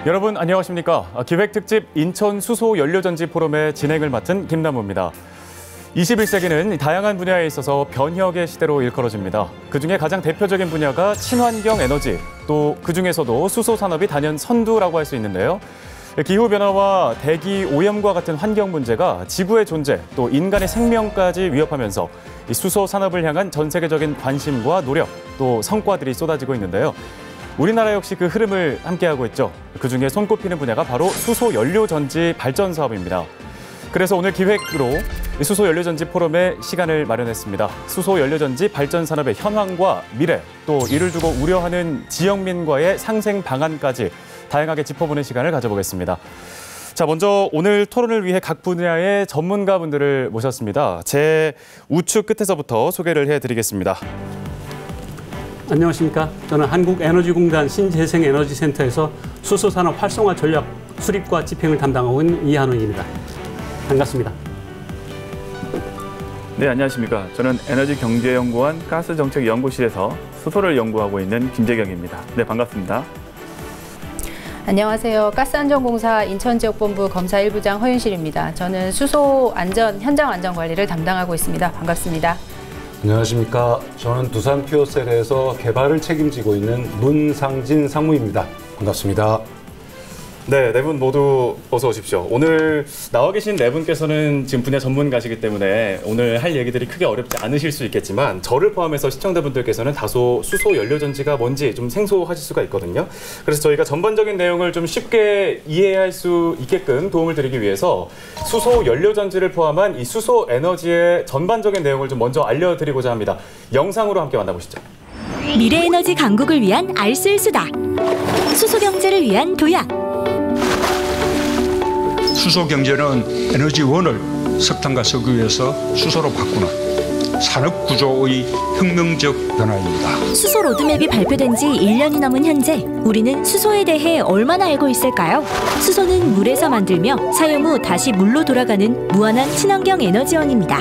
여러분 안녕하십니까? 기획특집 인천 수소 연료전지 포럼의 진행을 맡은 김남우입니다. 21세기는 다양한 분야에 있어서 변혁의 시대로 일컬어집니다. 그중에 가장 대표적인 분야가 친환경 에너지, 또 그중에서도 수소 산업이 단연 선두라고 할 수 있는데요. 기후변화와 대기 오염과 같은 환경 문제가 지구의 존재, 또 인간의 생명까지 위협하면서 이 수소 산업을 향한 전 세계적인 관심과 노력, 또 성과들이 쏟아지고 있는데요. 우리나라 역시 그 흐름을 함께하고 있죠. 그중에 손꼽히는 분야가 바로 수소 연료전지 발전 사업입니다. 그래서 오늘 기획으로 수소 연료전지 포럼에 시간을 마련했습니다. 수소 연료전지 발전 산업의 현황과 미래, 또 이를 두고 우려하는 지역민과의 상생 방안까지 다양하게 짚어보는 시간을 가져보겠습니다. 자, 먼저 오늘 토론을 위해 각 분야의 전문가분들을 모셨습니다. 제 우측 끝에서부터 소개를 해드리겠습니다. 안녕하십니까. 저는 한국에너지공단 신재생에너지센터에서 수소산업 활성화 전략 수립과 집행을 담당하고 있는 이한웅입니다. 반갑습니다. 네, 안녕하십니까. 저는 에너지경제연구원 가스정책연구실에서 수소를 연구하고 있는 김재경입니다. 네, 반갑습니다. 안녕하세요. 가스안전공사 인천지역본부 검사 1부장 허윤실입니다. 저는 수소 현장 안전관리를 담당하고 있습니다. 반갑습니다. 안녕하십니까. 저는 두산 퓨어셀에서 개발을 책임지고 있는 문상진 상무입니다. 반갑습니다. 네, 네 분 모두 어서 오십시오. 오늘 나와 계신 네 분께서는 지금 분야 전문가시기 때문에 오늘 할 얘기들이 크게 어렵지 않으실 수 있겠지만 저를 포함해서 시청자분들께서는 다소 수소 연료전지가 뭔지 좀 생소하실 수가 있거든요. 그래서 저희가 전반적인 내용을 좀 쉽게 이해할 수 있게끔 도움을 드리기 위해서 수소 연료전지를 포함한 이 수소 에너지의 전반적인 내용을 좀 먼저 알려드리고자 합니다. 영상으로 함께 만나보시죠. 미래에너지 강국을 위한 알쓸수다. 수소경제를 위한 도약. 수소경제는 에너지원을 석탄과 석유에서 수소로 바꾸는 산업구조의 혁명적 변화입니다. 수소 로드맵이 발표된 지 1년이 넘은 현재 우리는 수소에 대해 얼마나 알고 있을까요? 수소는 물에서 만들며 사용 후 다시 물로 돌아가는 무한한 친환경 에너지원입니다.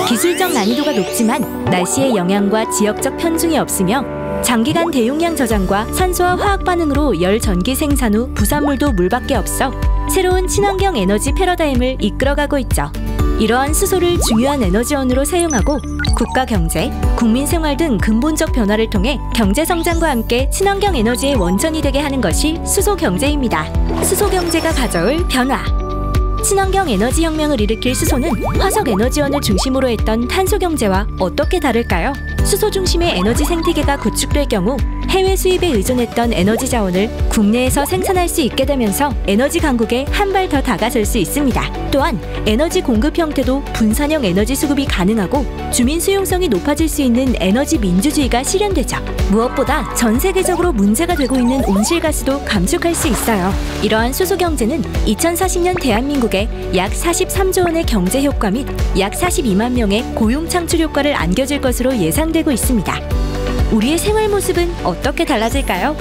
기술적 난이도가 높지만 날씨의 영향과 지역적 편중이 없으며 장기간 대용량 저장과 산소와 화학 반응으로 열 전기 생산 후 부산물도 물밖에 없어 새로운 친환경 에너지 패러다임을 이끌어가고 있죠. 이러한 수소를 중요한 에너지원으로 사용하고 국가 경제, 국민 생활 등 근본적 변화를 통해 경제 성장과 함께 친환경 에너지의 원천이 되게 하는 것이 수소 경제입니다. 수소 경제가 가져올 변화. 친환경 에너지 혁명을 일으킬 수소는 화석 에너지원을 중심으로 했던 탄소 경제와 어떻게 다를까요? 수소 중심의 에너지 생태계가 구축될 경우 해외 수입에 의존했던 에너지 자원을 국내에서 생산할 수 있게 되면서 에너지 강국에 한 발 더 다가설 수 있습니다. 또한 에너지 공급 형태도 분산형 에너지 수급이 가능하고 주민 수용성이 높아질 수 있는 에너지 민주주의가 실현되죠. 무엇보다 전 세계적으로 문제가 되고 있는 온실가스도 감축할 수 있어요. 이러한 수소 경제는 2040년 대한민국에 약 43조 원의 경제 효과 및 약 42만 명의 고용 창출 효과를 안겨줄 것으로 예상되고 있습니다. 우리의 생활 모습은 어떻게 달라질까요?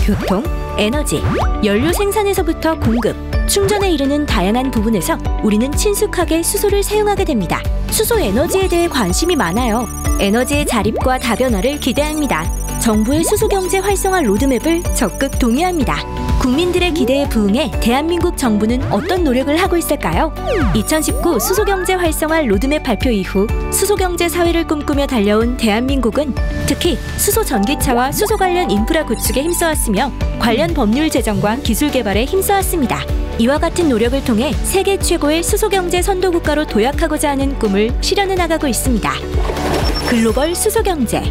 교통, 에너지, 연료 생산에서부터 공급, 충전에 이르는 다양한 부분에서 우리는 친숙하게 수소를 사용하게 됩니다. 수소 에너지에 대해 관심이 많아요. 에너지의 자립과 다변화를 기대합니다. 정부의 수소경제 활성화 로드맵을 적극 동의합니다. 국민들의 기대에 부응해 대한민국 정부는 어떤 노력을 하고 있을까요? 2019 수소경제 활성화 로드맵 발표 이후 수소경제 사회를 꿈꾸며 달려온 대한민국은 특히 수소 전기차와 수소 관련 인프라 구축에 힘써왔으며 관련 법률 제정과 기술 개발에 힘써왔습니다. 이와 같은 노력을 통해 세계 최고의 수소경제 선도국가로 도약하고자 하는 꿈을 실현해 나가고 있습니다. 글로벌 수소경제.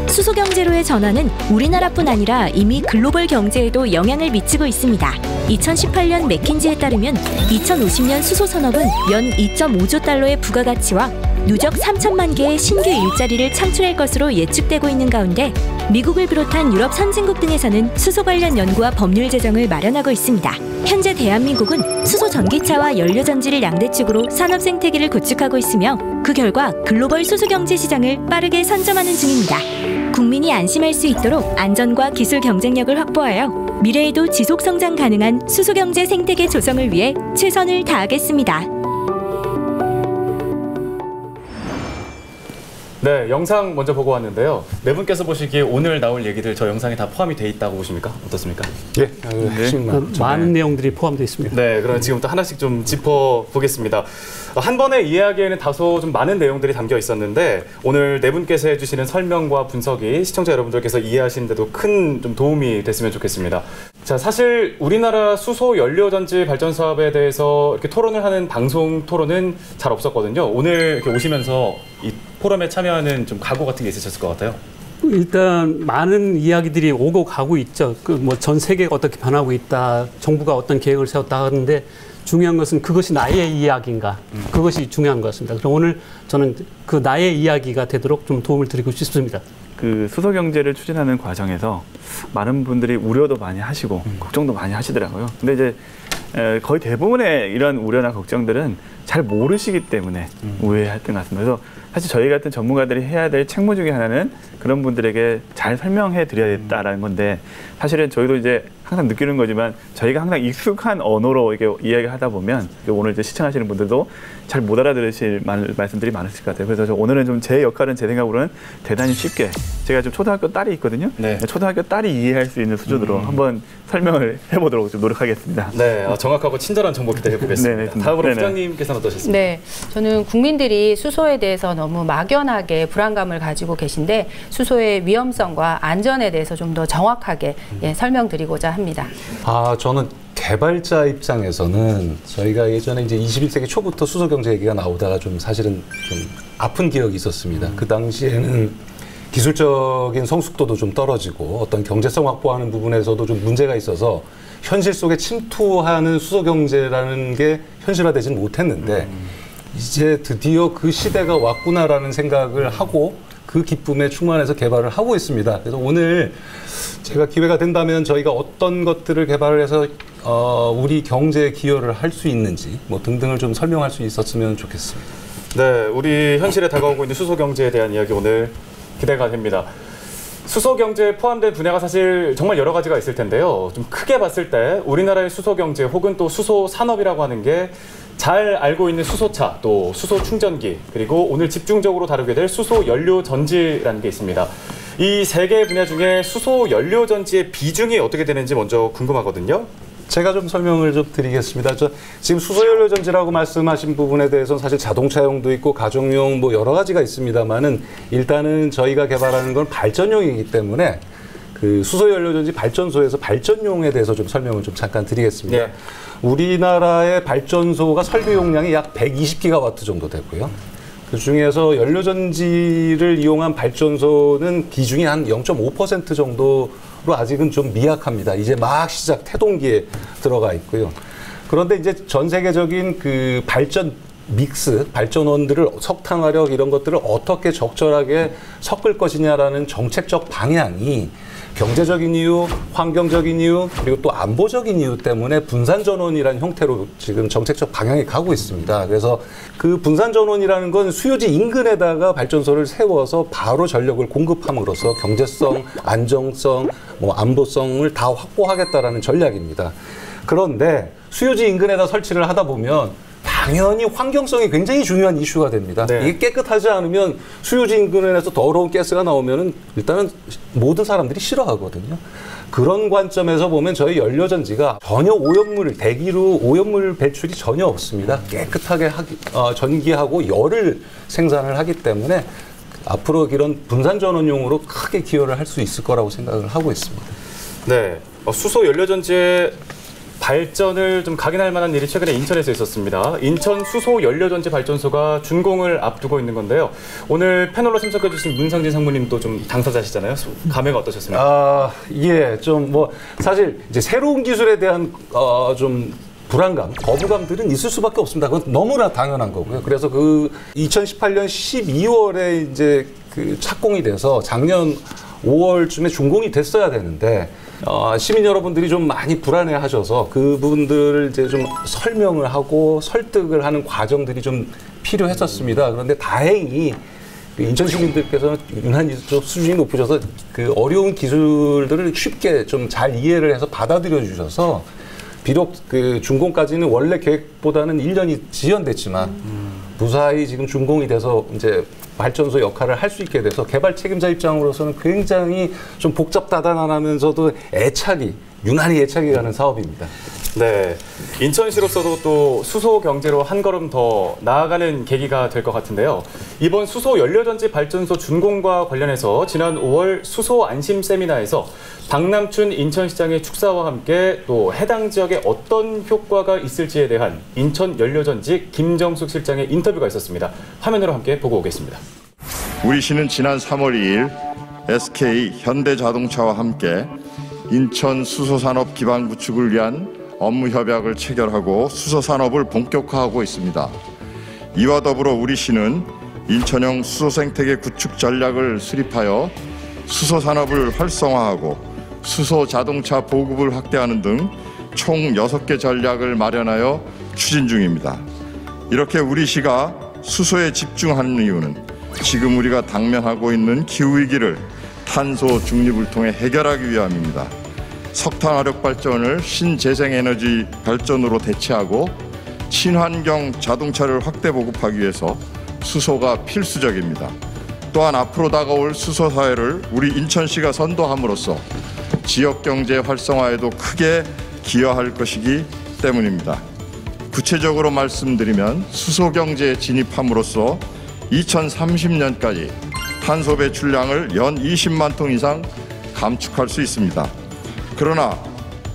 수소경제로의 전환은 우리나라뿐 아니라 이미 글로벌 경제에도 영향을 미치고 있습니다. 2018년 맥킨지에 따르면 2050년 수소산업은 연 2.5조 달러의 부가가치와 누적 3천만 개의 신규 일자리를 창출할 것으로 예측되고 있는 가운데 미국을 비롯한 유럽 선진국 등에서는 수소 관련 연구와 법률 제정을 마련하고 있습니다. 현재 대한민국은 수소 전기차와 연료전지를 양대축으로 산업 생태계를 구축하고 있으며 그 결과 글로벌 수소경제 시장을 빠르게 선점하는 중입니다. 국민이 안심할 수 있도록 안전과 기술 경쟁력을 확보하여 미래에도 지속성장 가능한 수소경제 생태계 조성을 위해 최선을 다하겠습니다. 네, 영상 먼저 보고 왔는데요. 네 분께서 보시기에 오늘 나올 얘기들 저 영상에 다 포함이 돼 있다고 보십니까? 어떻습니까? 예, 핵심만. 많은 내용들이 포함되어 있습니다. 네, 그럼 지금부터 하나씩 좀 짚어보겠습니다. 한 번의 이야기에는 다소 좀 많은 내용들이 담겨 있었는데 오늘 네 분께서 해주시는 설명과 분석이 시청자 여러분들께서 이해하시는데도 큰 좀 도움이 됐으면 좋겠습니다. 자, 사실 우리나라 수소 연료전지 발전 사업에 대해서 이렇게 토론을 하는 방송 토론은 잘 없었거든요. 오늘 이렇게 오시면서 이 포럼에 참여하는 좀 각오 같은 게 있으셨을 것 같아요. 일단 많은 이야기들이 오고 가고 있죠. 그 뭐 전 세계가 어떻게 변하고 있다, 정부가 어떤 계획을 세웠다 하는데 중요한 것은 그것이 나의 이야기인가, 그것이 중요한 것 같습니다. 그럼 오늘 저는 그 나의 이야기가 되도록 좀 도움을 드리고 싶습니다. 그 수소 경제를 추진하는 과정에서 많은 분들이 우려도 많이 하시고 걱정도 많이 하시더라고요. 근데 이제 거의 대부분의 이런 우려나 걱정들은 잘 모르시기 때문에 우회했던 것 같습니다. 그래서 사실 저희 같은 전문가들이 해야 될 책무 중에 하나는 그런 분들에게 잘 설명해 드려야겠다라는 건데, 사실은 저희도 이제 항상 느끼는 거지만 저희가 항상 익숙한 언어로 이렇게 이야기하다 보면 오늘 이제 시청하시는 분들도 잘 못 알아들으실 말씀들이 많으실 것 같아요. 그래서 오늘은 좀 제 역할은 제 생각으로는 대단히 쉽게, 제가 좀 초등학교 딸이 있거든요. 네. 초등학교 딸이 이해할 수 있는 수준으로 한번 설명을 해보도록 좀 노력하겠습니다. 네, 정확하고 친절한 정보 기대해 보겠습니다. 다음으로 부장님께서는 어떠셨습니까? 네, 저는 국민들이 수소에 대해서 너무 막연하게 불안감을 가지고 계신데 수소의 위험성과 안전에 대해서 좀 더 정확하게 설명드리고자 합니다. 저는 개발자 입장에서는 저희가 예전에 이제 21세기 초부터 수소 경제 얘기가 나오다가 좀 사실은 좀 아픈 기억이 있었습니다. 그 당시에는 기술적인 성숙도도 좀 떨어지고 어떤 경제성 확보하는 부분에서도 좀 문제가 있어서 현실 속에 침투하는 수소 경제라는 게 현실화되지는 못했는데 이제 드디어 그 시대가 왔구나라는 생각을 하고 그 기쁨에 충만해서 개발을 하고 있습니다. 그래서 오늘 제가 기회가 된다면 저희가 어떤 것들을 개발을 해서 우리 경제에 기여를 할 수 있는지 뭐 등등을 좀 설명할 수 있었으면 좋겠습니다. 네, 우리 현실에 다가오고 있는 수소 경제에 대한 이야기 오늘 기대가 됩니다. 수소 경제에 포함된 분야가 사실 정말 여러 가지가 있을 텐데요. 좀 크게 봤을 때 우리나라의 수소 경제 혹은 또 수소 산업이라고 하는 게 잘 알고 있는 수소차, 또 수소 충전기, 그리고 오늘 집중적으로 다루게 될 수소 연료 전지라는 게 있습니다. 이 세 개의 분야 중에 수소 연료 전지의 비중이 어떻게 되는지 먼저 궁금하거든요. 제가 좀 설명을 좀 드리겠습니다. 지금 수소연료전지라고 말씀하신 부분에 대해서는 사실 자동차용도 있고 가정용 뭐 여러 가지가 있습니다만은 일단은 저희가 개발하는 건 발전용이기 때문에 그 수소연료전지 발전소에서 발전용에 대해서 좀 설명을 좀 잠깐 드리겠습니다. 네. 우리나라의 발전소가 설비 용량이 약 120기가와트 정도 되고요. 그 중에서 연료전지를 이용한 발전소는 비중이 한 0.5% 정도로 아직은 좀 미약합니다. 이제 막 시작 태동기에 들어가 있고요. 그런데 이제 전 세계적인 그 발전 믹스, 발전원들을 석탄화력 이런 것들을 어떻게 적절하게 섞을 것이냐라는 정책적 방향이 경제적인 이유, 환경적인 이유, 그리고 또 안보적인 이유 때문에 분산전원이라는 형태로 지금 정책적 방향이 가고 있습니다. 그래서 그 분산전원이라는 건 수요지 인근에다가 발전소를 세워서 바로 전력을 공급함으로써 경제성, 안정성, 뭐 안보성을 다 확보하겠다라는 전략입니다. 그런데 수요지 인근에다 설치를 하다 보면 당연히 환경성이 굉장히 중요한 이슈가 됩니다. 네. 이게 깨끗하지 않으면 수요지 인근에서 더러운 가스가 나오면은 일단은 모든 사람들이 싫어하거든요. 그런 관점에서 보면 저희 연료전지가 전혀 오염물, 대기로 오염물 배출이 전혀 없습니다. 깨끗하게 전기하고 열을 생산을 하기 때문에 앞으로 이런 분산전원용으로 크게 기여를 할 수 있을 거라고 생각을 하고 있습니다. 네, 수소 연료전지의 발전을 좀 각인할 만한 일이 최근에 인천에서 있었습니다. 인천 수소 연료전지 발전소가 준공을 앞두고 있는 건데요. 오늘 패널로 참석해 주신 문상진 상무님도 좀 당사자시잖아요. 감회가 어떠셨습니까? 예, 좀 뭐 사실 이제 새로운 기술에 대한 좀 불안감, 거부감들은 있을 수밖에 없습니다. 그건 너무나 당연한 거고요. 그래서 그 2018년 12월에 이제 그 착공이 돼서 작년 5월쯤에 준공이 됐어야 되는데 시민 여러분들이 좀 많이 불안해 하셔서 그분들을 이제 좀 설명을 하고 설득을 하는 과정들이 좀 필요했었습니다. 그런데 다행히 인천 시민들께서는 유난히 좀 수준이 높으셔서 그 어려운 기술들을 쉽게 좀 잘 이해를 해서 받아들여 주셔서 비록 그 준공까지는 원래 계획보다는 1년이 지연됐지만 무사히 지금 준공이 돼서 이제 발전소 역할을 할 수 있게 돼서 개발 책임자 입장으로서는 굉장히 좀 복잡다단하면서도 유난히 애착이 가는 사업입니다. 네, 인천시로서도 또 수소 경제로 한 걸음 더 나아가는 계기가 될 것 같은데요. 이번 수소 연료전지 발전소 준공과 관련해서 지난 5월 수소 안심 세미나에서 박남춘 인천시장의 축사와 함께 또 해당 지역에 어떤 효과가 있을지에 대한 인천 연료전지 김정숙 실장의 인터뷰가 있었습니다. 화면으로 함께 보고 오겠습니다. 우리 시는 지난 3월 2일 SK 현대자동차와 함께 인천 수소산업 기반 구축을 위한 업무 협약을 체결하고 수소산업을 본격화하고 있습니다. 이와 더불어 우리 시는 인천형 수소생태계 구축 전략을 수립하여 수소산업을 활성화하고 수소자동차 보급을 확대하는 등 총 6개 전략을 마련하여 추진 중입니다. 이렇게 우리 시가 수소에 집중하는 이유는 지금 우리가 당면하고 있는 기후위기를 탄소 중립을 통해 해결하기 위함입니다. 석탄 화력 발전을 신재생에너지 발전으로 대체하고 친환경 자동차를 확대 보급하기 위해서 수소가 필수적입니다. 또한 앞으로 다가올 수소 사회를 우리 인천시가 선도함으로써 지역 경제 활성화에도 크게 기여할 것이기 때문입니다. 구체적으로 말씀드리면 수소 경제에 진입함으로써 2030년까지 탄소 배출량을 연 20만 톤 이상 감축할 수 있습니다. 그러나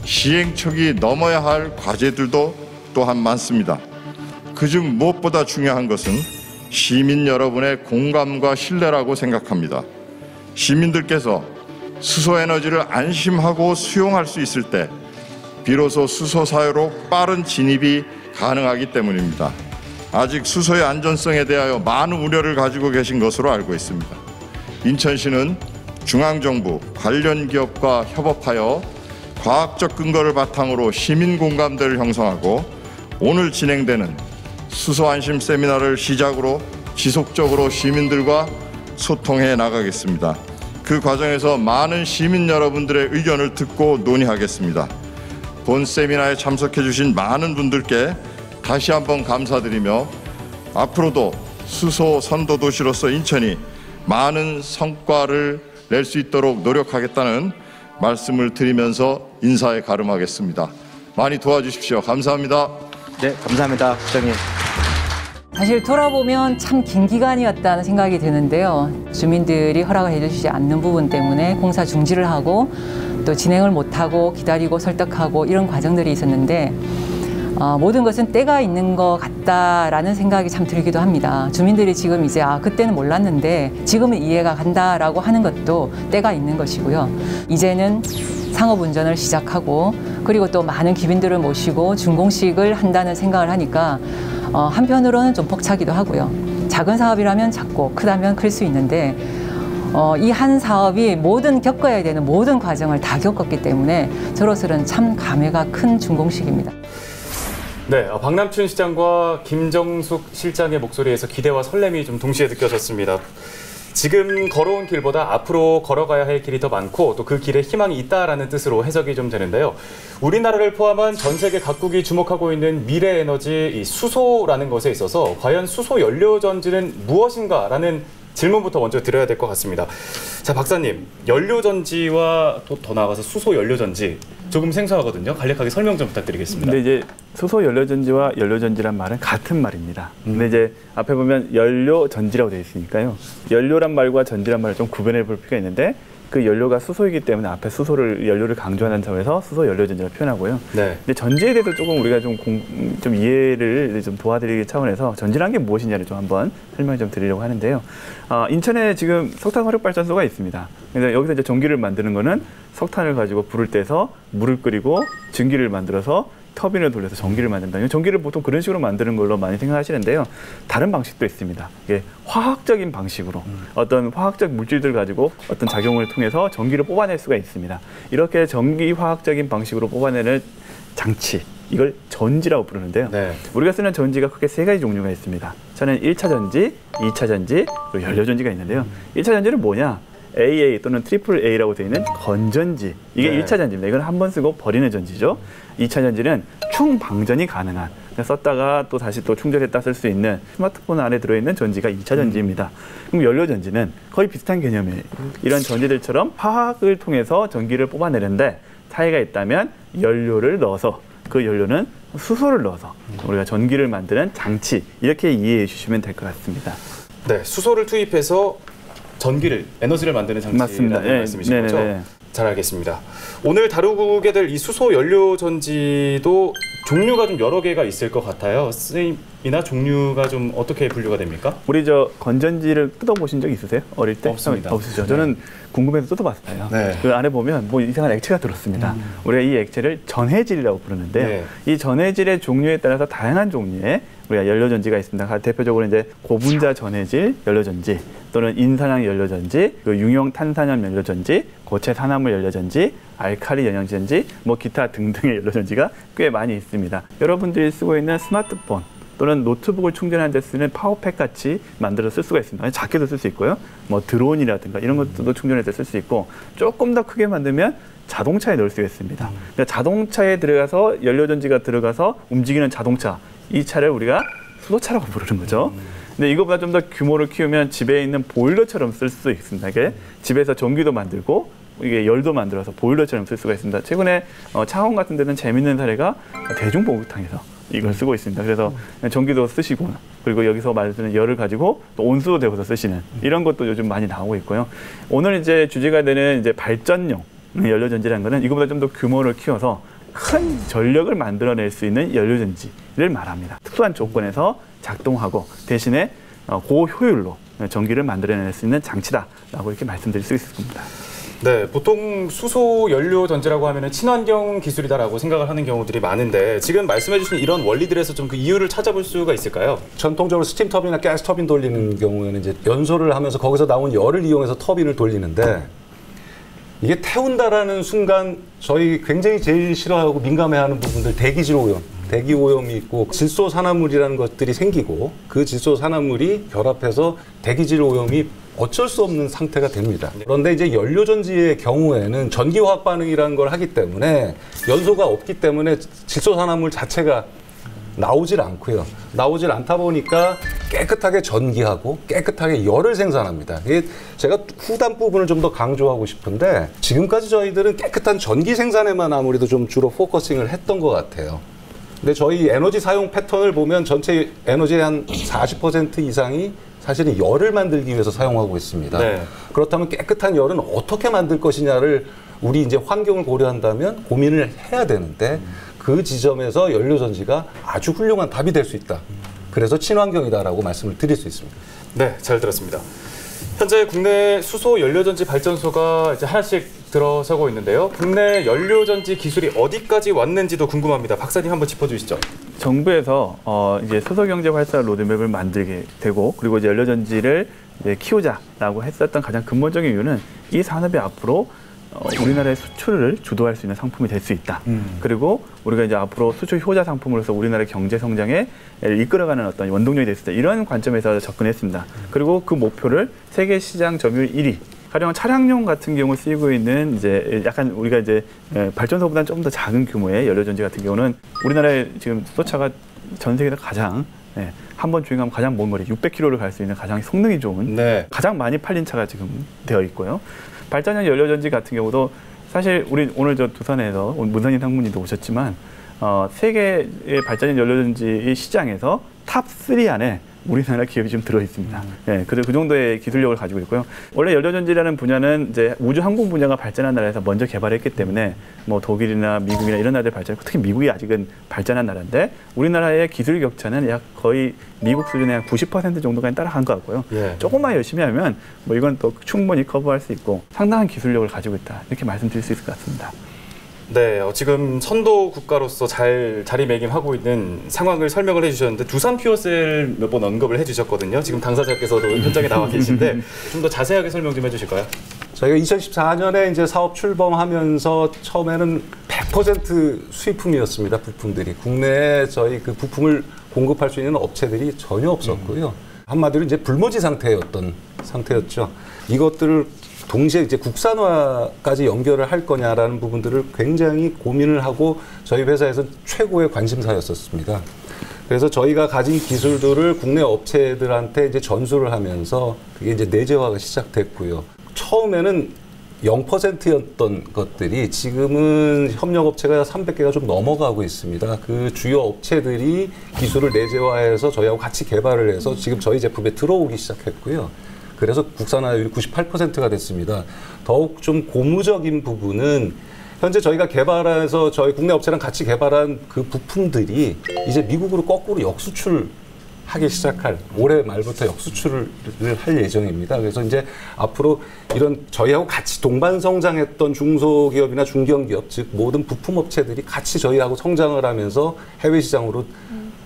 시행착오가 넘어야 할 과제들도 또한 많습니다. 그중 무엇보다 중요한 것은 시민 여러분의 공감과 신뢰라고 생각합니다. 시민들께서 수소에너지를 안심하고 수용할 수 있을 때 비로소 수소사회로 빠른 진입이 가능하기 때문입니다. 아직 수소의 안전성에 대하여 많은 우려를 가지고 계신 것으로 알고 있습니다. 인천시는 중앙정부, 관련 기업과 협업하여 과학적 근거를 바탕으로 시민 공감대를 형성하고 오늘 진행되는 수소 안심 세미나를 시작으로 지속적으로 시민들과 소통해 나가겠습니다. 그 과정에서 많은 시민 여러분들의 의견을 듣고 논의하겠습니다. 본 세미나에 참석해 주신 많은 분들께 다시 한번 감사드리며 앞으로도 수소 선도 도시로서 인천이 많은 성과를 낼 수 있도록 노력하겠다는 말씀을 드리면서 인사에 가름하겠습니다. 많이 도와주십시오. 감사합니다. 네, 감사합니다, 부장님. 사실 돌아보면 참 긴 기간이었다는 생각이 드는데요. 주민들이 허락을 해주시지 않는 부분 때문에 공사 중지를 하고 또 진행을 못하고 기다리고 설득하고 이런 과정들이 있었는데 모든 것은 때가 있는 것 같다라는 생각이 참 들기도 합니다. 주민들이 지금 이제 그때는 몰랐는데 지금은 이해가 간다라고 하는 것도 때가 있는 것이고요. 이제는 상업운전을 시작하고 그리고 또 많은 기빈들을 모시고 준공식을 한다는 생각을 하니까 한편으로는 좀 벅차기도 하고요. 작은 사업이라면 작고 크다면 클 수 있는데 이 한 사업이 겪어야 되는 모든 과정을 다 겪었기 때문에 저로서는 참 감회가 큰 준공식입니다. 네, 박남춘 시장과 김정숙 실장의 목소리에서 기대와 설렘이 좀 동시에 느껴졌습니다. 지금 걸어온 길보다 앞으로 걸어가야 할 길이 더 많고 또 그 길에 희망이 있다라는 뜻으로 해석이 좀 되는데요. 우리나라를 포함한 전 세계 각국이 주목하고 있는 미래 에너지 이 수소라는 것에 있어서 과연 수소 연료 전지는 무엇인가라는 질문부터 먼저 드려야 될 것 같습니다. 자, 박사님, 연료전지와 또 더 나아가서 수소 연료전지 조금 생소하거든요. 간략하게 설명 좀 부탁드리겠습니다. 근데 이제 수소 연료전지와 연료전지란 말은 같은 말입니다. 근데 이제 앞에 보면 연료전지라고 되어 있으니까요. 연료란 말과 전지란 말을 좀 구분해 볼 필요가 있는데 그 연료가 수소이기 때문에 앞에 연료를 강조하는 점에서 수소 연료전지를 표현하고요. 네. 근데 전지에 대해서 조금 우리가 좀 이해를 좀 도와드리기 차원에서 전지란 게 무엇이냐를 좀 한번 설명을 좀 드리려고 하는데요. 인천에 지금 석탄 화력 발전소가 있습니다. 그래서 여기서 이제 전기를 만드는 거는 석탄을 가지고 불을 떼서 물을 끓이고 증기를 만들어서 터빈을 돌려서 전기를 만든다. 전기를 보통 그런 식으로 만드는 걸로 많이 생각하시는데요. 다른 방식도 있습니다. 이게 화학적인 방식으로 어떤 화학적 물질들 가지고 어떤 작용을 통해서 전기를 뽑아낼 수가 있습니다. 이렇게 전기 화학적인 방식으로 뽑아내는 장치, 이걸 전지라고 부르는데요. 네. 우리가 쓰는 전지가 크게 3가지 종류가 있습니다. 저는 1차 전지, 2차 전지, 그리고 연료전지가 있는데요. 1차 전지는 뭐냐? AA 또는 트리플 A라고 되어 있는 건전지. 이게 네. 1차 전지입니다. 이건 한 번 쓰고 버리는 전지죠. 2차 전지는 충방전이 가능한 썼다가 또 다시 또 충전했다 쓸 수 있는 스마트폰 안에 들어있는 전지가 2차 전지입니다. 그럼 연료전지는 거의 비슷한 개념이에요. 이런 전지들처럼 화학을 통해서 전기를 뽑아내는데 차이가 있다면 연료를 넣어서 그 연료는 수소를 넣어서 우리가 전기를 만드는 장치, 이렇게 이해해 주시면 될 것 같습니다. 네, 수소를 투입해서 전기를, 에너지를 만드는 장치라는 말씀이신 거죠? 잘 알겠습니다. 오늘 다루게 될 이 수소 연료 전지도 종류가 좀 여러 개가 있을 것 같아요. 쓰임이나 종류가 좀 어떻게 분류가 됩니까? 우리 저 건전지를 뜯어보신 적 있으세요? 어릴 때? 없습니다. 없으시죠? 저는 궁금해서 뜯어봤어요. 네. 그 안에 보면 뭐 이상한 액체가 들었습니다. 우리가 이 액체를 전해질이라고 부르는데 이 전해질의 종류에 따라서 다양한 종류의 우리가 연료전지가 있습니다. 대표적으로 이제 고분자 전해질 연료전지, 또는 인산황 연료전지, 융용 탄산염 연료전지, 고체 산화물 연료전지, 알칼리 연료전지, 뭐 기타 등등의 연료전지가 꽤 많이 있습니다. 여러분들이 쓰고 있는 스마트폰 또는 노트북을 충전하는 데 쓰는 파워팩 같이 만들어 쓸 수가 있습니다. 작게도 쓸 수 있고요. 뭐 드론이라든가 이런 것도 충전할 때 쓸 수 있고, 조금 더 크게 만들면 자동차에 넣을 수 있습니다. 그러니까 자동차에 들어가서 연료전지가 들어가서 움직이는 자동차, 이 차를 우리가 수소차라고 부르는 거죠. 근데 이거보다 좀 더 규모를 키우면 집에 있는 보일러처럼 쓸 수 있습니다. 이게 집에서 전기도 만들고 이게 열도 만들어서 보일러처럼 쓸 수가 있습니다. 최근에 창원 같은 데는 재밌는 사례가 대중목욕탕에서 이걸 쓰고 있습니다. 그래서 전기도 쓰시고, 그리고 여기서 말하는 열을 가지고 또 온수도 데워서 쓰시는 이런 것도 요즘 많이 나오고 있고요. 오늘 이제 주제가 되는 이제 발전용 연료전지라는 거는 이거보다 좀 더 규모를 키워서 큰 전력을 만들어낼 수 있는 연료전지를 말합니다. 특수한 조건에서 작동하고 대신에 고효율로 전기를 만들어낼 수 있는 장치다라고 이렇게 말씀드릴 수 있을 겁니다. 네, 보통 수소 연료 전지라고 하면 친환경 기술이다라고 생각을 하는 경우들이 많은데, 지금 말씀해 주신 이런 원리들에서 좀 그 이유를 찾아볼 수가 있을까요? 전통적으로 스팀 터빈이나 가스 터빈 돌리는 경우에는 이제 연소를 하면서 거기서 나온 열을 이용해서 터빈을 돌리는데, 이게 태운다라는 순간 저희 굉장히 제일 싫어하고 민감해하는 부분들, 대기질 오염, 대기 오염이 있고 질소 산화물이라는 것들이 생기고, 그 질소 산화물이 결합해서 대기질 오염이 어쩔 수 없는 상태가 됩니다. 그런데 이제 연료전지의 경우에는 전기화학 반응이라는 걸 하기 때문에 연소가 없기 때문에 질소 산화물 자체가 나오질 않고요. 나오질 않다 보니까 깨끗하게 전기하고 깨끗하게 열을 생산합니다. 이게 제가 후단 부분을 좀 더 강조하고 싶은데, 지금까지 저희들은 깨끗한 전기 생산에만 아무래도 좀 주로 포커싱을 했던 것 같아요. 근데 저희 에너지 사용 패턴을 보면 전체 에너지의 한 40% 이상이 사실은 열을 만들기 위해서 사용하고 있습니다. 네. 그렇다면 깨끗한 열은 어떻게 만들 것이냐를 우리 이제 환경을 고려한다면 고민을 해야 되는데, 그 지점에서 연료전지가 아주 훌륭한 답이 될 수 있다. 그래서 친환경이다라고 말씀을 드릴 수 있습니다. 네, 잘 들었습니다. 현재 국내 수소 연료전지 발전소가 이제 하나씩 들어서고 있는데요. 국내 연료전지 기술이 어디까지 왔는지도 궁금합니다. 박사님 한번 짚어주시죠. 정부에서 이제 수소 경제 활성 로드맵을 만들게 되고, 그리고 이제 연료전지를 이제 키우자라고 했었던 가장 근본적인 이유는 이 산업이 앞으로 우리나라의 수출을 주도할 수 있는 상품이 될 수 있다. 그리고 우리가 이제 앞으로 수출 효자 상품으로서 우리나라의 경제 성장에 이끌어가는 어떤 원동력이 될 수 있다. 이런 관점에서 접근했습니다. 그리고 그 목표를 세계 시장 점유율 1위. 가령 차량용 같은 경우 쓰이고 있는 이제 약간 우리가 이제 발전소보다는 좀 더 작은 규모의 연료전지 같은 경우는 우리나라의 지금 수소차가 전 세계에서 가장 한 번 주행하면 가장 먼 거리 600km를 갈 수 있는 가장 성능이 좋은 가장 많이 팔린 차가 지금 되어 있고요. 발전형 연료전지 같은 경우도 사실 우리 오늘 저 두산에서 문선인 상무님도 오셨지만 세계의 발전형 연료전지 시장에서 탑 3 안에 우리나라 기업이 좀 들어 있습니다. 네, 그 정도의 기술력을 가지고 있고요. 원래 연료전지라는 분야는 이제 우주 항공 분야가 발전한 나라에서 먼저 개발했기 때문에 뭐 독일이나 미국이나 이런 나라들 발전했고, 특히 미국이 아직은 발전한 나라인데 우리나라의 기술 격차는 약 거의 미국 수준의 한 90% 정도까지 따라간 것 같고요. 조금만 열심히 하면 뭐 이건 또 충분히 커버할 수 있고 상당한 기술력을 가지고 있다, 이렇게 말씀드릴 수 있을 것 같습니다. 네, 지금 선도 국가로서 잘 자리매김하고 있는 상황을 설명을 해주셨는데, 두산 퓨어셀 몇 번 언급을 해주셨거든요. 지금 당사자께서도 현장에 나와 계신데 좀 더 자세하게 설명 좀 해주실까요? 저희가 2014년에 이제 사업 출범하면서 처음에는 100% 수입품이었습니다. 부품들이 국내에 저희 그 부품을 공급할 수 있는 업체들이 전혀 없었고요. 한마디로 이제 불모지 상태였죠. 이것들을 동시에 이제 국산화까지 연결을 할 거냐라는 부분들을 굉장히 고민을 하고 저희 회사에서 최고의 관심사였었습니다. 그래서 저희가 가진 기술들을 국내 업체들한테 이제 전수를 하면서 그게 이제 내재화가 시작됐고요. 처음에는 0%였던 것들이 지금은 협력업체가 300개가 좀 넘어가고 있습니다. 그 주요 업체들이 기술을 내재화해서 저희하고 같이 개발을 해서 지금 저희 제품에 들어오기 시작했고요. 그래서 국산화율이 98%가 됐습니다. 더욱 좀 고무적인 부분은 현재 저희가 개발해서 저희 국내 업체랑 같이 개발한 그 부품들이 이제 미국으로 거꾸로 역수출하기 시작할 올해 말부터 역수출을 할 예정입니다. 그래서 이제 앞으로 이런 저희하고 같이 동반 성장했던 중소기업이나 중견기업, 즉 모든 부품업체들이 같이 저희하고 성장을 하면서 해외 시장으로